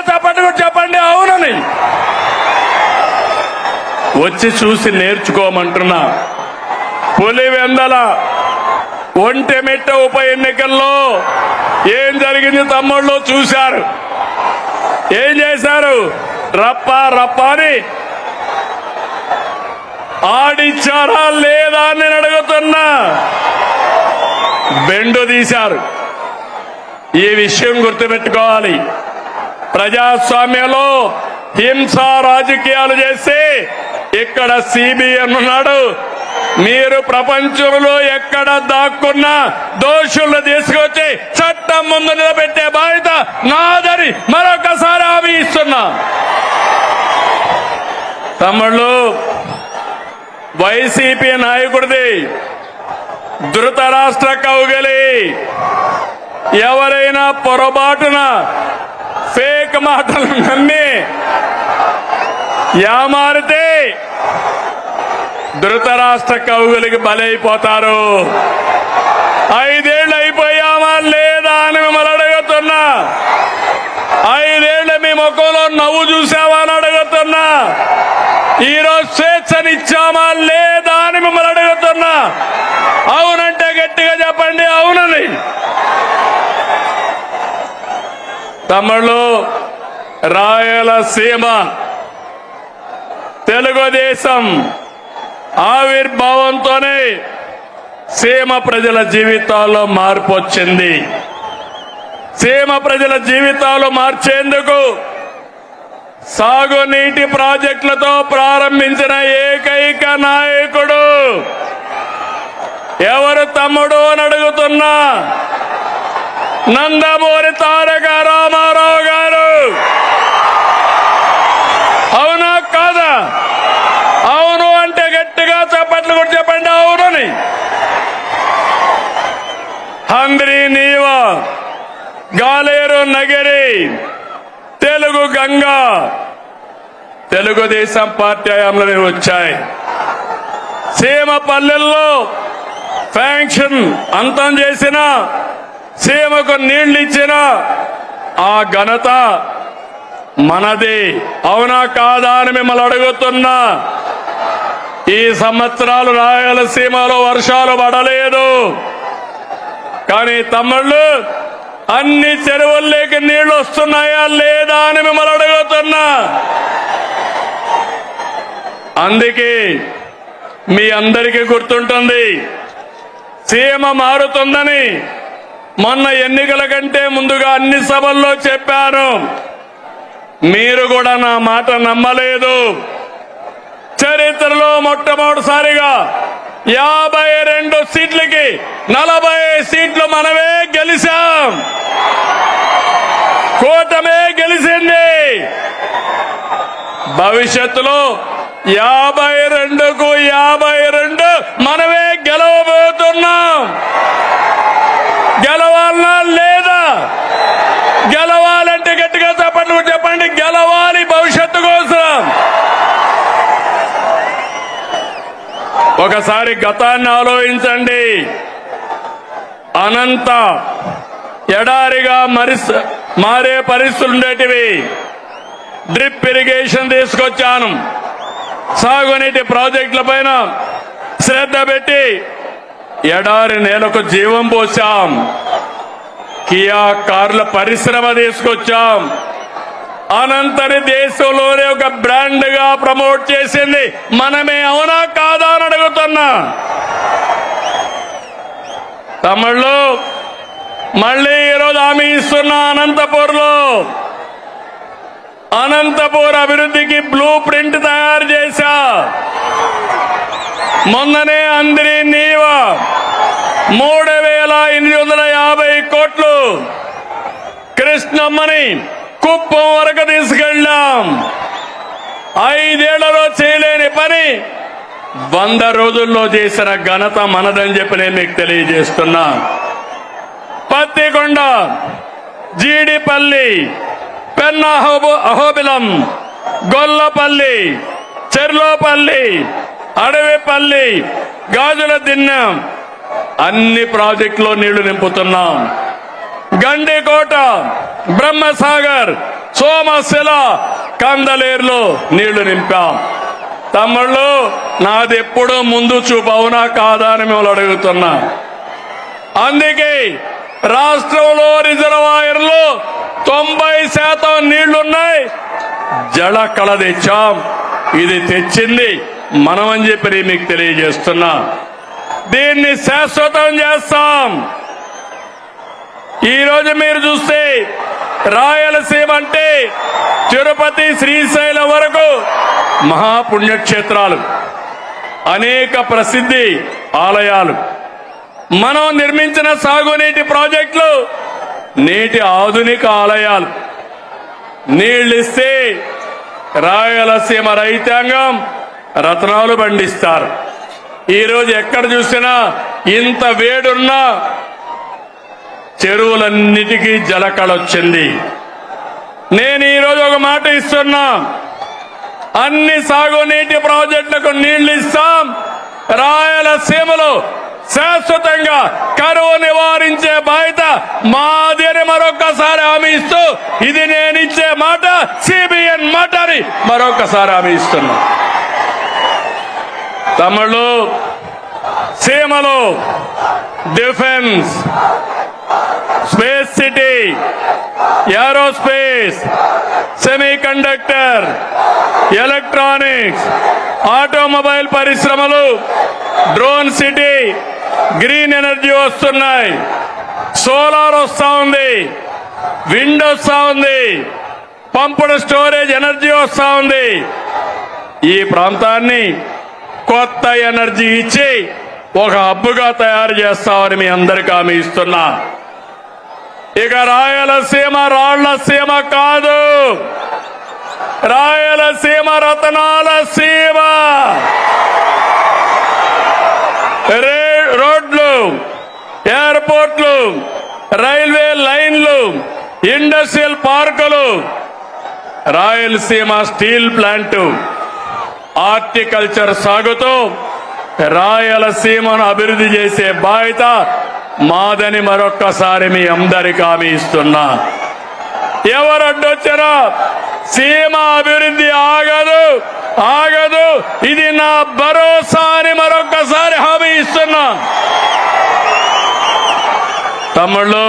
చెప్పండి అవునని. వచ్చి చూసి నేర్చుకోమంటున్నా. పులివెందల ఒంటెమిట్ట ఉప ఎన్నికల్లో ఏం జరిగింది తమ్ముళ్ళు చూశారు. ఏం చేశారు? రప్ప రప్ప అని ఆడిచ్చారా లేదా అని నేను అడుగుతున్నా. బెండు తీశారు. ఈ విషయం గుర్తుపెట్టుకోవాలి. ప్రజాస్వామ్యంలో హింసా రాజకీయాలు చేస్తే ఇక్కడ సిబిఎన్ ఉన్నాడు. మీరు ప్రపంచంలో ఎక్కడ దాక్కున్నా దోషులను తీసుకొచ్చి చట్టం ముందు నిలబెట్టే బాధ్యత నాదని మరొకసారి హామీ ఇస్తున్నా. తమ్ముళ్ళు, వైసీపీ నాయకుడిది ధృతరాష్ట్ర కౌగిలి. ఎవరైనా పొరపాటున ఫేక్ మాటలు నమ్మి యామారితే ధృతరాష్ట్ర కౌగులికి బలైపోతారు. 5 ఏళ్ళు అయిపోయామా లేదా అని మిమ్మల్ని అడుగుతున్నా. 5 ఏళ్ళు మీ ముఖంలో నవ్వు చూసావా అని అడుగుతున్నా. ఈరోజు స్వేచ్ఛనిచ్చామా లేదా అని మిమ్మల్ని అడుగుతున్నా. అవునంటే గట్టిగా చెప్పండి అవునని. తమ్ముళ్ళు, రాయలసీమ తెలుగుదేశం ఆవిర్భావంతోనే సీమ ప్రజల జీవితాల్లో మార్పు వచ్చింది. సీమ ప్రజల జీవితాలు మార్చేందుకు సాగునీటి ప్రాజెక్టులతో ప్రారంభించిన ఏకైక నాయకుడు ఎవరు తమ్ముడు అని అడుగుతున్నా. నందమూరి తారక రామారావు గారు. అవునా కాదా? అవును అంటే గట్టిగా చప్పట్లు కూడా చెప్పండి అవునని. హంద్రి నీవ, గాలేరు నగరి, తెలుగు గంగా తెలుగుదేశం పార్టీ హయాంలో వచ్చాయి. సీమ పల్లెల్లో ఫ్యాంక్షన్ అంతం చేసిన, సీమకు నీళ్లు ఇచ్చిన ఆ ఘనత మనది. అవునా కాదా అని మిమ్మల్ని అడుగుతున్నా. ఈ సంవత్సరాలు రాయలసీమలో వర్షాలు పడలేదు. కానీ తమ్ముళ్ళు, అన్ని చెరువుల్లోకి నీళ్లు వస్తున్నాయా లేదా అని మిమ్మల్ని అడుగుతున్నా. అందుకే మీ అందరికీ గుర్తుంటుంది, సీమ మారుతుందని మొన్న ఎన్నికల కంటే ముందుగా అన్ని సభల్లో చెప్పాను. మీరు కూడా నా మాట నమ్మలేదు. చరిత్రలో మొట్టమొదటిసారిగా 52 సీట్లకి 40 సీట్లు మనమే గెలిచాం. కూటమే గెలిచింది. భవిష్యత్తులో 52కు 52 మనమే గెలవబోతున్నాం. గెలవాలనా లేదా? గెలవాలంటే గట్టిగా చెప్పండి. గెలవాలి భవిష్యత్తు కోసం. ఒకసారి గతాన్ని ఆలోచించండి. అనంత ఎడారిగా మారే పరిస్థితులు ఉండేటివి. డ్రిప్ ఇరిగేషన్ తీసుకొచ్చాను. సాగునీటి ప్రాజెక్టుల పైన శ్రద్ధ పెట్టి ఎడారి నేలకు జీవం పోసాం. కియా కార్ల పరిశ్రమ తీసుకొచ్చాం. అనంతని దేశంలోనే ఒక బ్రాండ్ గా ప్రమోట్ చేసింది మనమే. అవునా కాదా అని అడుగుతున్నా. తమిళ్లో మళ్ళీ ఈరోజు హామీ ఇస్తున్నా. అనంతపూర్ అభివృద్ధికి బ్లూ ప్రింట్ తయారు చేశా. మొన్ననే అందరి నీవ 3850 కోట్లు కృష్ణమ్మని కుప్పం వరకు తీసుకెళ్ళాం. 5 ఏళ్లలో చేయలేని పని 100 రోజుల్లో చేసిన ఘనత మనదని చెప్పి నేను మీకు తెలియజేస్తున్నా. పత్తికొండ, జీడిపల్లి, పెన్నా అహోబిలం, గొల్లపల్లి, చెర్లోపల్లి, అడవిపల్లి, గాజుల దిన్నెం అన్ని ప్రాజెక్టులో నీళ్లు నింపుతున్నాం. గండికోట, బ్రహ్మసాగర్, సోమశిల, కందలేరులో నీళ్లు నింపాం. తమ్ముళ్ళు, నాది ఎప్పుడూ ముందు చూపు. అవునా కాదా అని మిమ్మల్ని అడుగుతున్నా. అందుకే రాష్ట్రంలో రిజర్వాయర్లు 90% నీళ్లున్నాయి. జల కళ తెచ్చాం. ఇది తెచ్చింది మనమని చెప్పి మీకు తెలియజేస్తున్నా. దీన్ని శాశ్వతం చేస్తాం. ఈరోజు మీరు చూస్తే రాయలసీమ అంటే తిరుపతి శ్రీశైలం వరకు మహాపుణ్యక్షేత్రాలు, అనేక ప్రసిద్ధి ఆలయాలు, మనం నిర్మించిన సాగునీటి ప్రాజెక్టులు, నేటి ఆధునిక ఆలయాలు. నీళ్ళిస్తే రాయలసీమ రైతాంగం రత్నాలు పండిస్తారు. ఈరోజు ఎక్కడ చూసినా ఇంత వేడున్నా చెరువులన్నిటికీ జలకళొచ్చింది. నేను ఈరోజు ఒక మాట ఇస్తున్నా, అన్ని సాగునీటి ప్రాజెక్టులకు నీళ్లు ఇస్తాం. రాయలసీమలో శాశ్వతంగా కరువు నివారించే బాధ్యత మాది అని మరొకసారి హామీ ఇస్తూ, ఇది నేను ఇచ్చే మాట, సిబిఎన్ మాట అని మరొకసారి హామీ ఇస్తున్నా. తమిళ సీమలో defence, space city, aerospace, semiconductor, electronics, automobile పరిశ్రమలు, డ్రోన్ సిటీ, గ్రీన్ ఎనర్జీ వస్తున్నాయి. సోలార్ వస్తా ఉంది, విండ్ వస్తా ఉంది, పంపుడు స్టోరేజ్ ఎనర్జీ వస్తా ఉంది. ఈ ప్రాంతాన్ని కొత్త ఎనర్జీ ఇచ్చి ఒక హబ్బుగా తయారు చేస్తామని మీ అందరికీ హామీ ఇస్తున్నా. ఇక రాయలసీమ రాళ్ల సీమ కాదు, రాయలసీమ రతనాల సీమ. రోడ్లు, ఎయిర్పోర్ట్లు, రైల్వే లైన్లు, ఇండస్ట్రియల్ పార్కులు, రాయలసీమ స్టీల్ ప్లాంటు, హార్టికల్చర్ సాగుతూ రాయలసీమను అభివృద్ధి చేసే బాధ్యత మాదని మరొక్కసారి మీ అందరికీ హామీ ఇస్తున్నా. ఎవరు అడ్డొచ్చారో సీమ అభివృద్ధి ఆగదు, ఆగదు. ఇది నా భరోసా అని మరొక్కసారి హామీ ఇస్తున్నా. తమ్ముళ్ళు,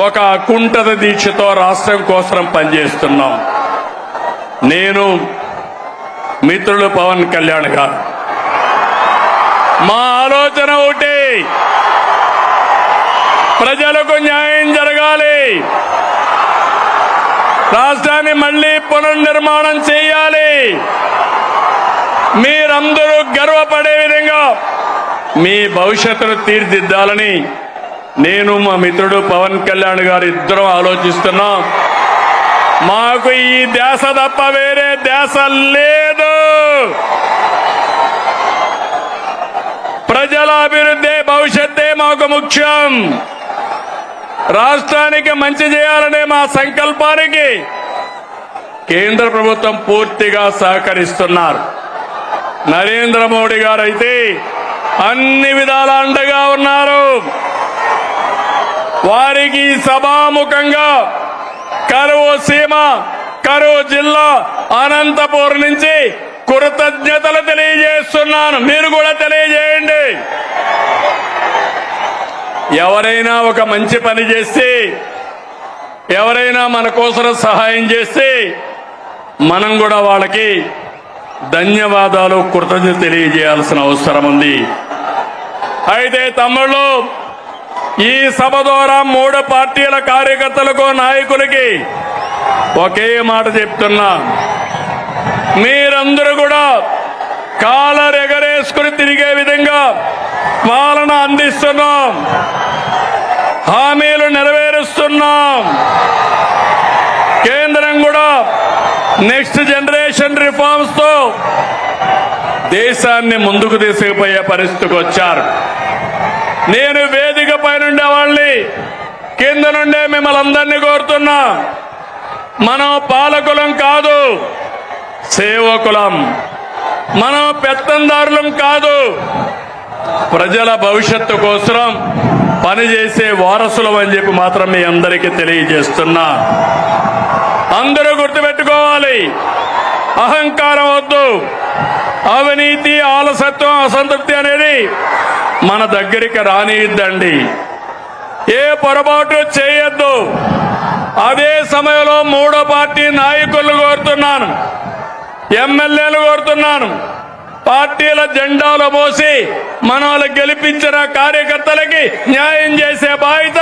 ఒక అకుంఠిత దీక్షతో రాష్ట్రం కోసం పనిచేస్తున్నాం. నేను, మిత్రులు పవన్ కళ్యాణ్ గారు, మా ఆలోచన ఒకటి, ప్రజలకు న్యాయం జరగాలి, రాష్ట్రాన్ని మళ్లీ పునర్నిర్మాణం చేయాలి, మీరందరూ గర్వపడే విధంగా మీ భవిష్యత్తును తీర్చిదిద్దాలని నేను, మా మిత్రుడు పవన్ కళ్యాణ్ గారు ఇద్దరం ఆలోచిస్తున్నాం. మాకు ఈ ధ్యాస తప్ప వేరే ధ్యాస లేదు. ప్రజల అభివృద్ధి, భవిష్యత్తే మాకు ముఖ్యం. రాష్ట్రానికి మంచి చేయాలనే మా సంకల్పానికి కేంద్ర ప్రభుత్వం పూర్తిగా సహకరిస్తున్నారు. నరేంద్ర మోడీ గారు అయితే అన్ని విధాల అండగా ఉన్నారు. వారికి సభాముఖంగా కరువు సీమ, కరువు జిల్లా అనంతపూర్ నుంచి కృతజ్ఞతలు తెలియజేస్తున్నాను. మీరు కూడా తెలియజేయండి. ఎవరైనా ఒక మంచి పని చేస్తే, ఎవరైనా మన కోసం సహాయం చేస్తే మనం కూడా వాళ్ళకి ధన్యవాదాలు, కృతజ్ఞత తెలియజేయాల్సిన అవసరం ఉంది. అయితే తమ్ముళ్ళు, ఈ సభ ద్వారా 3 పార్టీల కార్యకర్తలకు, నాయకులకి ఒకే మాట చెప్తున్నా. మీరందరూ కూడా కాలర్ ఎగరేసుకుని తిరిగే విధంగా పాలన అందిస్తున్నాం, హామీలు నెరవేరుస్తున్నాం. కేంద్రం కూడా నెక్స్ట్ జనరేషన్ రిఫార్మ్స్ తో దేశాన్ని ముందుకు తీసుకుపోయే పరిస్థితికి వచ్చారు. నేను వేదిక పైనుండే వాళ్ళని, కింద నుండే మిమ్మల్ని అందరినీ కోరుతున్నా, మనం పాలకులం కాదు, సేవకులం. మనం పెత్తందారులం కాదు, ప్రజల భవిష్యత్తు కోసం పనిచేసే వారసులం అని చెప్పి మాత్రం మీ అందరికీ తెలియజేస్తున్నా. అందరూ గుర్తుపెట్టుకోవాలి, అహంకారం వద్దు, అవినీతి, ఆలసత్వం, అసంతృప్తి అనేది మన దగ్గరికి రానిద్దండి. ఏ పొరపాటు చేయొద్దు. అదే సమయంలో మూడో పార్టీ నాయకులను కోరుతున్నాను, ఎమ్మెల్యేలు కోరుతున్నాను, పార్టీల జెండాలు మోసి మనల్ని గెలిపించిన కార్యకర్తలకి న్యాయం చేసే బాధ్యత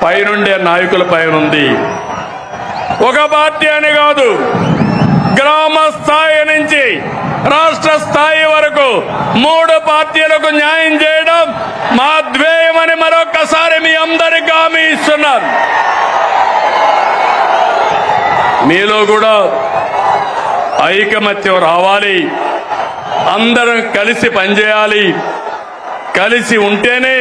పైనుండే నాయకుల పైన ఉంది. ఒక పార్టీ అని కాదు, గ్రామ స్థాయి నుంచి రాష్ట్ర స్థాయి వరకు మూడు పార్టీలకు న్యాయం చేయడం మా ధ్యేయమని మరొకసారి మీ అందరికీ హామీ ఇస్తున్నాను. మీలో కూడా ఐకమత్యం రావాలి, అందరం కలిసి పనిచేయాలి. కలిసి ఉంటేనే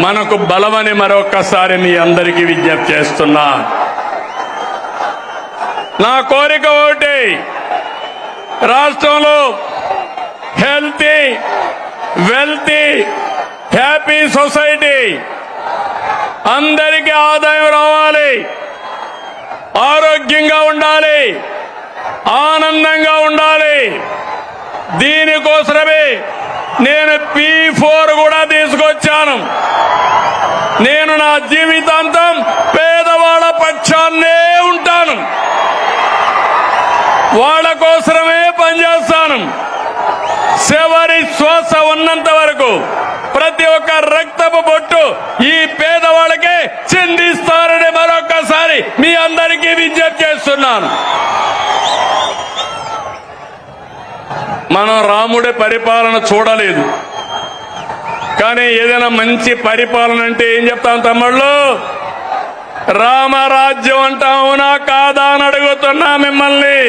మనకు బలమని మరొకసారి మీ అందరికీ విజ్ఞప్తి చేస్తున్నా. నా కోరిక ఒకటి, రాష్ట్రంలో హెల్తీ, వెల్తీ, హ్యాపీ సొసైటీ, అందరికీ ఆదాయం రావాలి, ఆరోగ్యంగా ఉండాలి, ఆనందంగా ఉండాలి. దీనికోసమే నేను P4 కూడా తీసుకొచ్చాను. నేను నా జీవితాంతం పేదవాళ్ళ పక్షాన్నే ఉంటాను, వాళ్ళ కోసమే పనిచేస్తాను. చివరి శ్వాస ఉన్నంత వరకు ప్రతి ఒక్క రక్తపు బొట్టు ఈ పేదవాళ్ళకే చిందిస్తారని మరొకసారి మీ అందరికీ విజ్ఞప్తి చేస్తున్నాను. మనం రాముడి పరిపాలన చూడలేదు, కానీ ఏదైనా మంచి పరిపాలన అంటే ఏం చెప్తాం తమ్ముళ్ళు? రామరాజ్యం అంటాం, అవునా కాదా అని అడుగుతున్నా మిమ్మల్ని.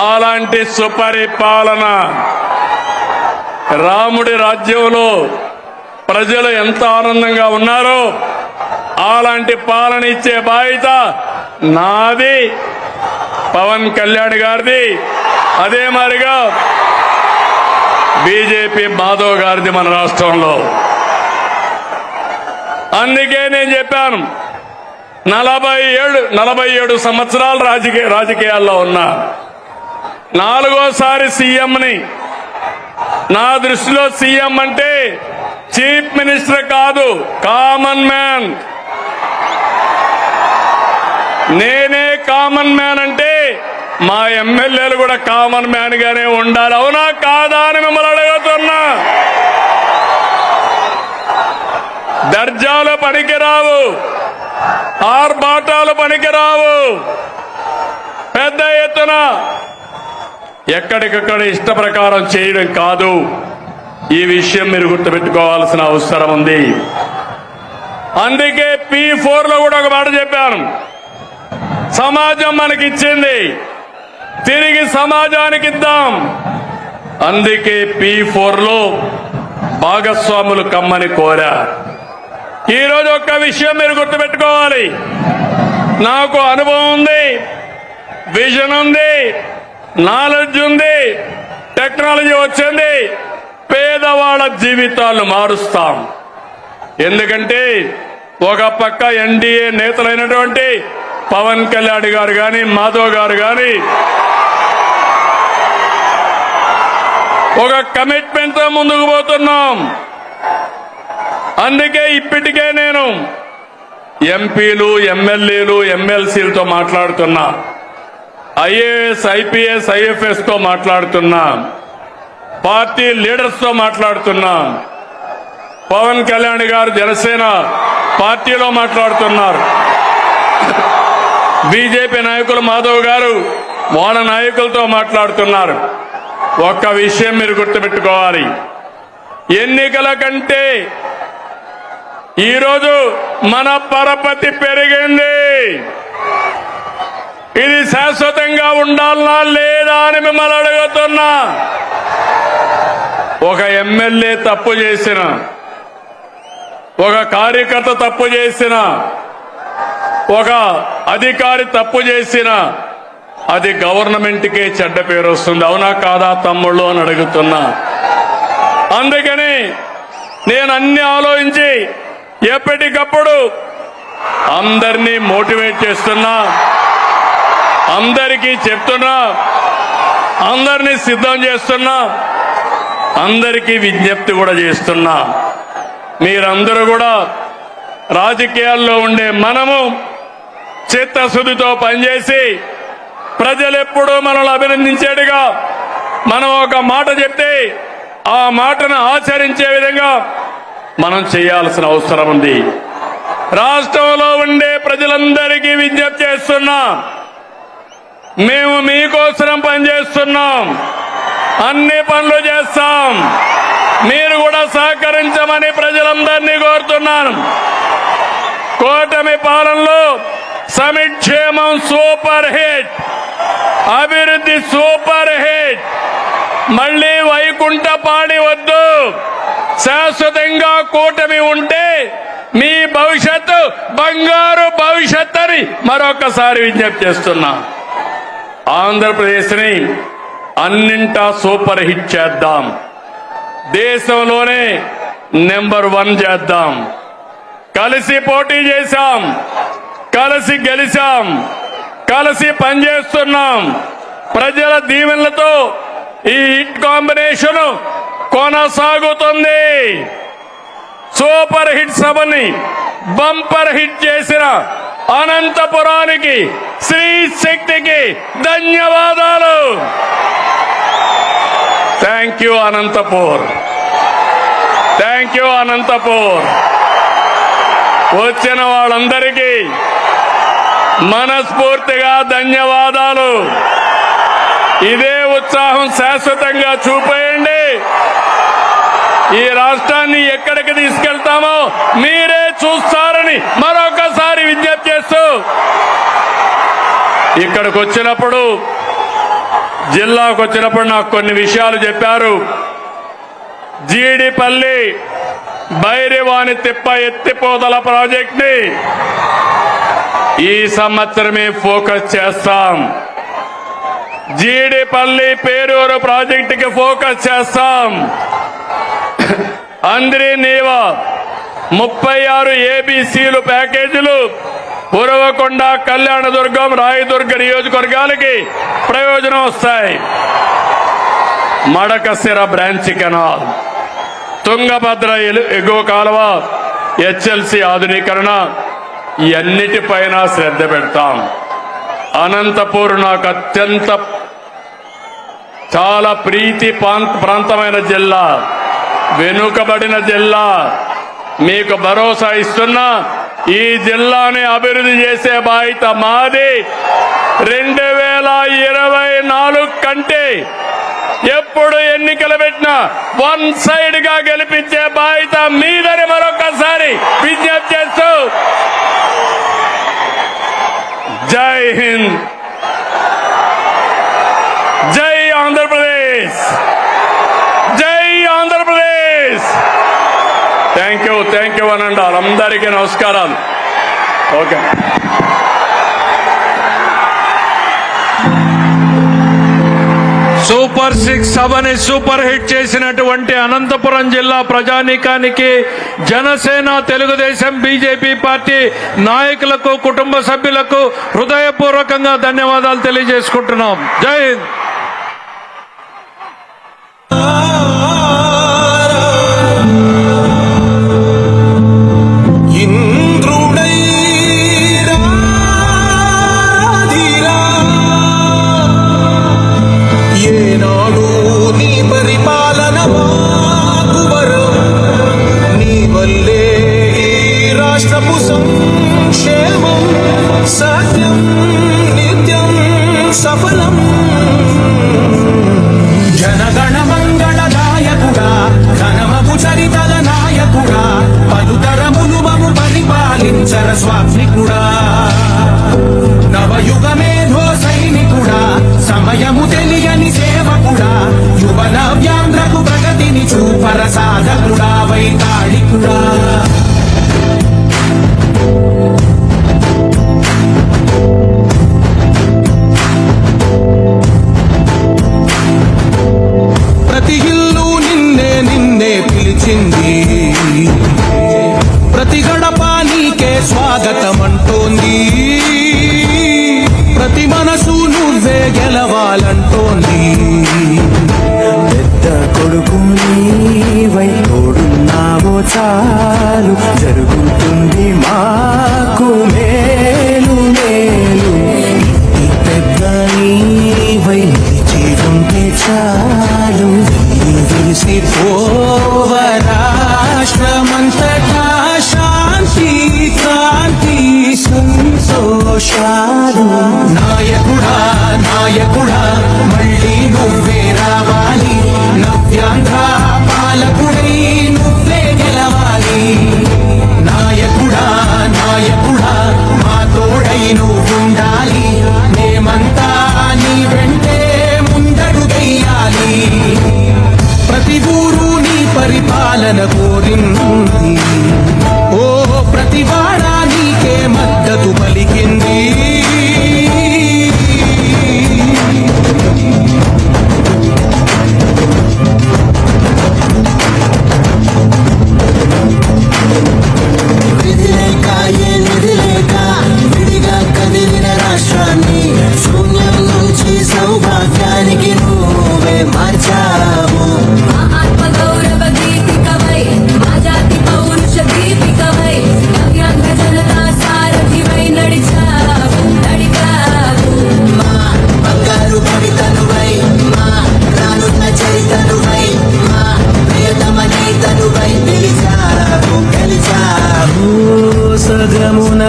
అలాంటి సుపరిపాలన రాముడి రాజ్యంలో ప్రజలు ఎంత ఆనందంగా ఉన్నారో అలాంటి పాలన ఇచ్చే బాధ్యత నాది, పవన్ కళ్యాణ్ గారిది, అదే మాదిరిగా బీజేపీ మాధవ్ గారిది మన రాష్ట్రంలో. అందుకే నేను చెప్పాను, 47 సంవత్సరాలు రాజకీయాల్లో ఉన్నా, 4వ సీఎంని. నా దృష్టిలో సీఎం అంటే చీఫ్ మినిస్టర్ కాదు, కామన్ మ్యాన్. నేనే కామన్ మ్యాన్ అంటే మా ఎమ్మెల్యేలు కూడా కామన్ మ్యాన్ గానే ఉండాలి, అవునా కాదా అని మిమ్మల్ని అడుగుతున్నా. దర్జాలు పనికిరావు, ఆర్భాటాలు పనికిరావు. పెద్ద ఎత్తున ఎక్కడికక్కడ ఇష్ట ప్రకారం చేయడం కాదు. ఈ విషయం మీరు గుర్తుపెట్టుకోవాల్సిన అవసరం ఉంది. అందుకే P4 లో కూడా ఒక మాట చెప్పాను, సమాజం మనకిచ్చింది, తిరిగి సమాజానికి ఇద్దాం. అందుకే P4 లో భాగస్వాములు కమ్మని కోరా. ఈరోజు ఒక్క విషయం మీరు గుర్తుపెట్టుకోవాలి, నాకు అనుభవం ఉంది, విజన్ ఉంది, నాలెడ్జ్ ఉంది, టెక్నాలజీ వచ్చింది. పేదవాళ్ళ జీవితాలను మారుస్తాం. ఎందుకంటే ఒక పక్క ఎన్డీఏ నేతలైనటువంటి పవన్ కళ్యాణ్ గారు కానీ, మాధవ్ గారు కానీ ఒక కమిట్మెంట్ తో ముందుకు పోతున్నాం. అందుకే ఇప్పటికే నేను ఎంపీలు, ఎమ్మెల్యేలు, ఎమ్మెల్సీలతో మాట్లాడుతున్నా, ఐఏఎస్, ఐపీఎస్, ఐఎఫ్ఎస్ తో మాట్లాడుతున్నా, పార్టీ లీడర్స్ తో మాట్లాడుతున్నా. పవన్ కళ్యాణ్ గారు జనసేన పార్టీలో మాట్లాడుతున్నారు, బీజేపీ నాయకులు మాధవ్ గారు వాళ్ళ నాయకులతో మాట్లాడుతున్నారు. ఒక్క విషయం మీరు గుర్తుపెట్టుకోవాలి, ఎన్నికల కంటే ఈరోజు మన పరపతి పెరిగింది. ఇది శాశ్వతంగా ఉండాలనా లేదా అని మిమ్మల్ని అడుగుతున్నా. ఒక ఎమ్మెల్యే తప్పు చేసిన, ఒక కార్యకర్త తప్పు చేసిన, ఒక అధికారి తప్పు చేసిన అది గవర్నమెంట్కే చెడ్డ పేరు వస్తుంది, అవునా కాదా తమ్ముళ్ళు అని అడుగుతున్నా. అందుకని నేను అన్ని ఆలోచించి ఎప్పటికప్పుడు అందరినీ మోటివేట్ చేస్తున్నా, అందరికీ చెప్తున్నా, అందరినీ సిద్ధం చేస్తున్నా, అందరికీ విజ్ఞప్తి కూడా చేస్తున్నా. మీరందరూ కూడా రాజకీయాల్లో ఉండే మనము చిత్తశుద్ధితో పనిచేసి ప్రజలెప్పుడూ మనల్ని అభినందించేట్టుగా మనం ఒక మాట చెప్తే ఆ మాటను ఆచరించే విధంగా మనం చేయాల్సిన అవసరం ఉంది. రాష్ట్రంలో ఉండే ప్రజలందరికీ విజ్ఞప్తి చేస్తున్నాం, మేము మీకోసం పనిచేస్తున్నాం, అన్ని పనులు చేస్తాం, మీరు కూడా సహకరించమని ప్రజలందరినీ కోరుతున్నాను. కూటమి పాలనలో సంక్షేమం సూపర్ హిట్, అభివృద్ధి సూపర్ హిట్. మళ్ళీ వైకుంఠపాడి వద్దు, శాశ్వతంగా కూటమి ఉంటే మీ భవిష్యత్తు బంగారు భవిష్యత్ అని మరొకసారి విజ్ఞప్తి చేస్తున్నా. ఆంధ్రప్రదేశ్ని అన్నింటా సూపర్ హిట్ చేద్దాం, దేశంలోనే నెంబర్ 1 చేద్దాం. కలిసి పోటీ చేశాం, కలిసి గెలిచాం, కలిసి పనిచేస్తున్నాం. ప్రజల దీవెనలతో ఈ హిట్ కాంబినేషన్ కొనసాగుతుంది. సూపర్ హిట్ సభని బంపర్ హిట్ చేసిన అనంతపురానికి, శ్రీ శక్తికి ధన్యవాదాలు. Thank you Anantapur, thank you Anantapur. వచ్చిన వాళ్ళందరికీ మనస్ఫూర్తిగా ధన్యవాదాలు. ఇదే ఉత్సాహం శాశ్వతంగా చూపేయండి. ఈ రాష్ట్రాన్ని ఎక్కడికి తీసుకెళ్తామో మీరే చూస్తారని మరొకసారి విజ్ఞప్తి చేస్తూ, ఇక్కడికి వచ్చినప్పుడు, జిల్లాకు వచ్చినప్పుడు నాకు కొన్ని విషయాలు చెప్పారు. జీడిపల్లి బైరివాణి తిప్ప ఎత్తిపోతల ప్రాజెక్ట్ ని ఈ సంవత్సరమే ఫోకస్ చేస్తాం. జీడిపల్లి పేరూరు ప్రాజెక్టుకి ఫోకస్ చేస్తాం. అంద్రి నీవా 36 ABCలు ప్యాకేజీలు ఉరవకొండ, కళ్యాణదుర్గం, రాయదుర్గ నియోజకవర్గాలకి ప్రయోజనం వస్తాయి. మడకశిర బ్రాంచ్ కెనాల్, తుంగభద్ర ఎగువ కాలువ, HLC ఆధునీకరణ, ఇవన్నిటిపైన శ్రద్ధ పెడతాం. అనంతపూర్ నాకు అత్యంత చాలా ప్రీతి ప్రాంతమైన జిల్లా, వెనుకబడిన జిల్లా. మీకు భరోసా ఇస్తున్నా, ఈ జిల్లాని అభివృద్ధి చేసే బాధ్యత మాది. 2024 కంటే ఎప్పుడు ఎన్నికలు పెట్టినా 1 సైడ్ గా గెలిపించే బాధ్యత మీదని మరొకసారి విజ్ఞప్తి చేస్తూ, జై హింద్, జై ఆంధ్రప్రదేశ్, జై ఆంధ్రప్రదేశ్. థ్యాంక్ యూ అనండి. అందరికీ నమస్కారాలు. ఓకే. సూపర్ 6 సభని సూపర్ హిట్ చేసినటువంటి అనంతపురం జిల్లా ప్రజానీకానికి, జనసేన, తెలుగుదేశం, బీజేపీ పార్టీ నాయకులకు, కుటుంబ సభ్యులకు హృదయపూర్వకంగా ధన్యవాదాలు తెలియజేసుకుంటున్నాం. జై హింద్. స్వాత్మికుడా, నవయుగ మేధో సైనికుడా, సమయము తెలియని సేవకుడా, యువన వ్యాంధ్రకు ప్రగతిని చూపర సాధకుడా, వైతాళికుడా. చాలు జరుగుతుంది మాకు మేలు మేలు ఇంటి పెద్ద నీవై నిలిచి చాలు విరిసిపోవ రాష్ట్రమంతటా శాంతి క్రాంతి సంతోషాలు నాయకుడా నాయకుడా మళ్ళీ నువ్వే రావాలి నవ్యాంధ్ర పాలకుడై నువ్వే గెలవాలి నాయకుడా నాయకుడా మా తోడై నువ్వుండాలి మేమంతా నీ వెంటే ముందడుగెయ్యాలి ప్రతి ఊరు నీ పరిపాలన కోరింది ఓ ప్రతి వాడ నీకే మద్దతు పలికింది విధిలేక ఏ నిధిలేక విడిగా కదిలిన రాష్ట్రాన్ని శూన్యం నుంచి సౌభాగ్యానికి నువ్వే మార్చావు ఆత్మగౌరవ గీతికవై మా జాతి పౌరుష దీపికవై నవ్యాంధ్ర జనతా సారథివై నడిచావు మా బంగారు భవితనువై మా రానున్న చరితనువై మా ప్రియతమ నేతనువై గెలిచావు గెలిచావు సగమున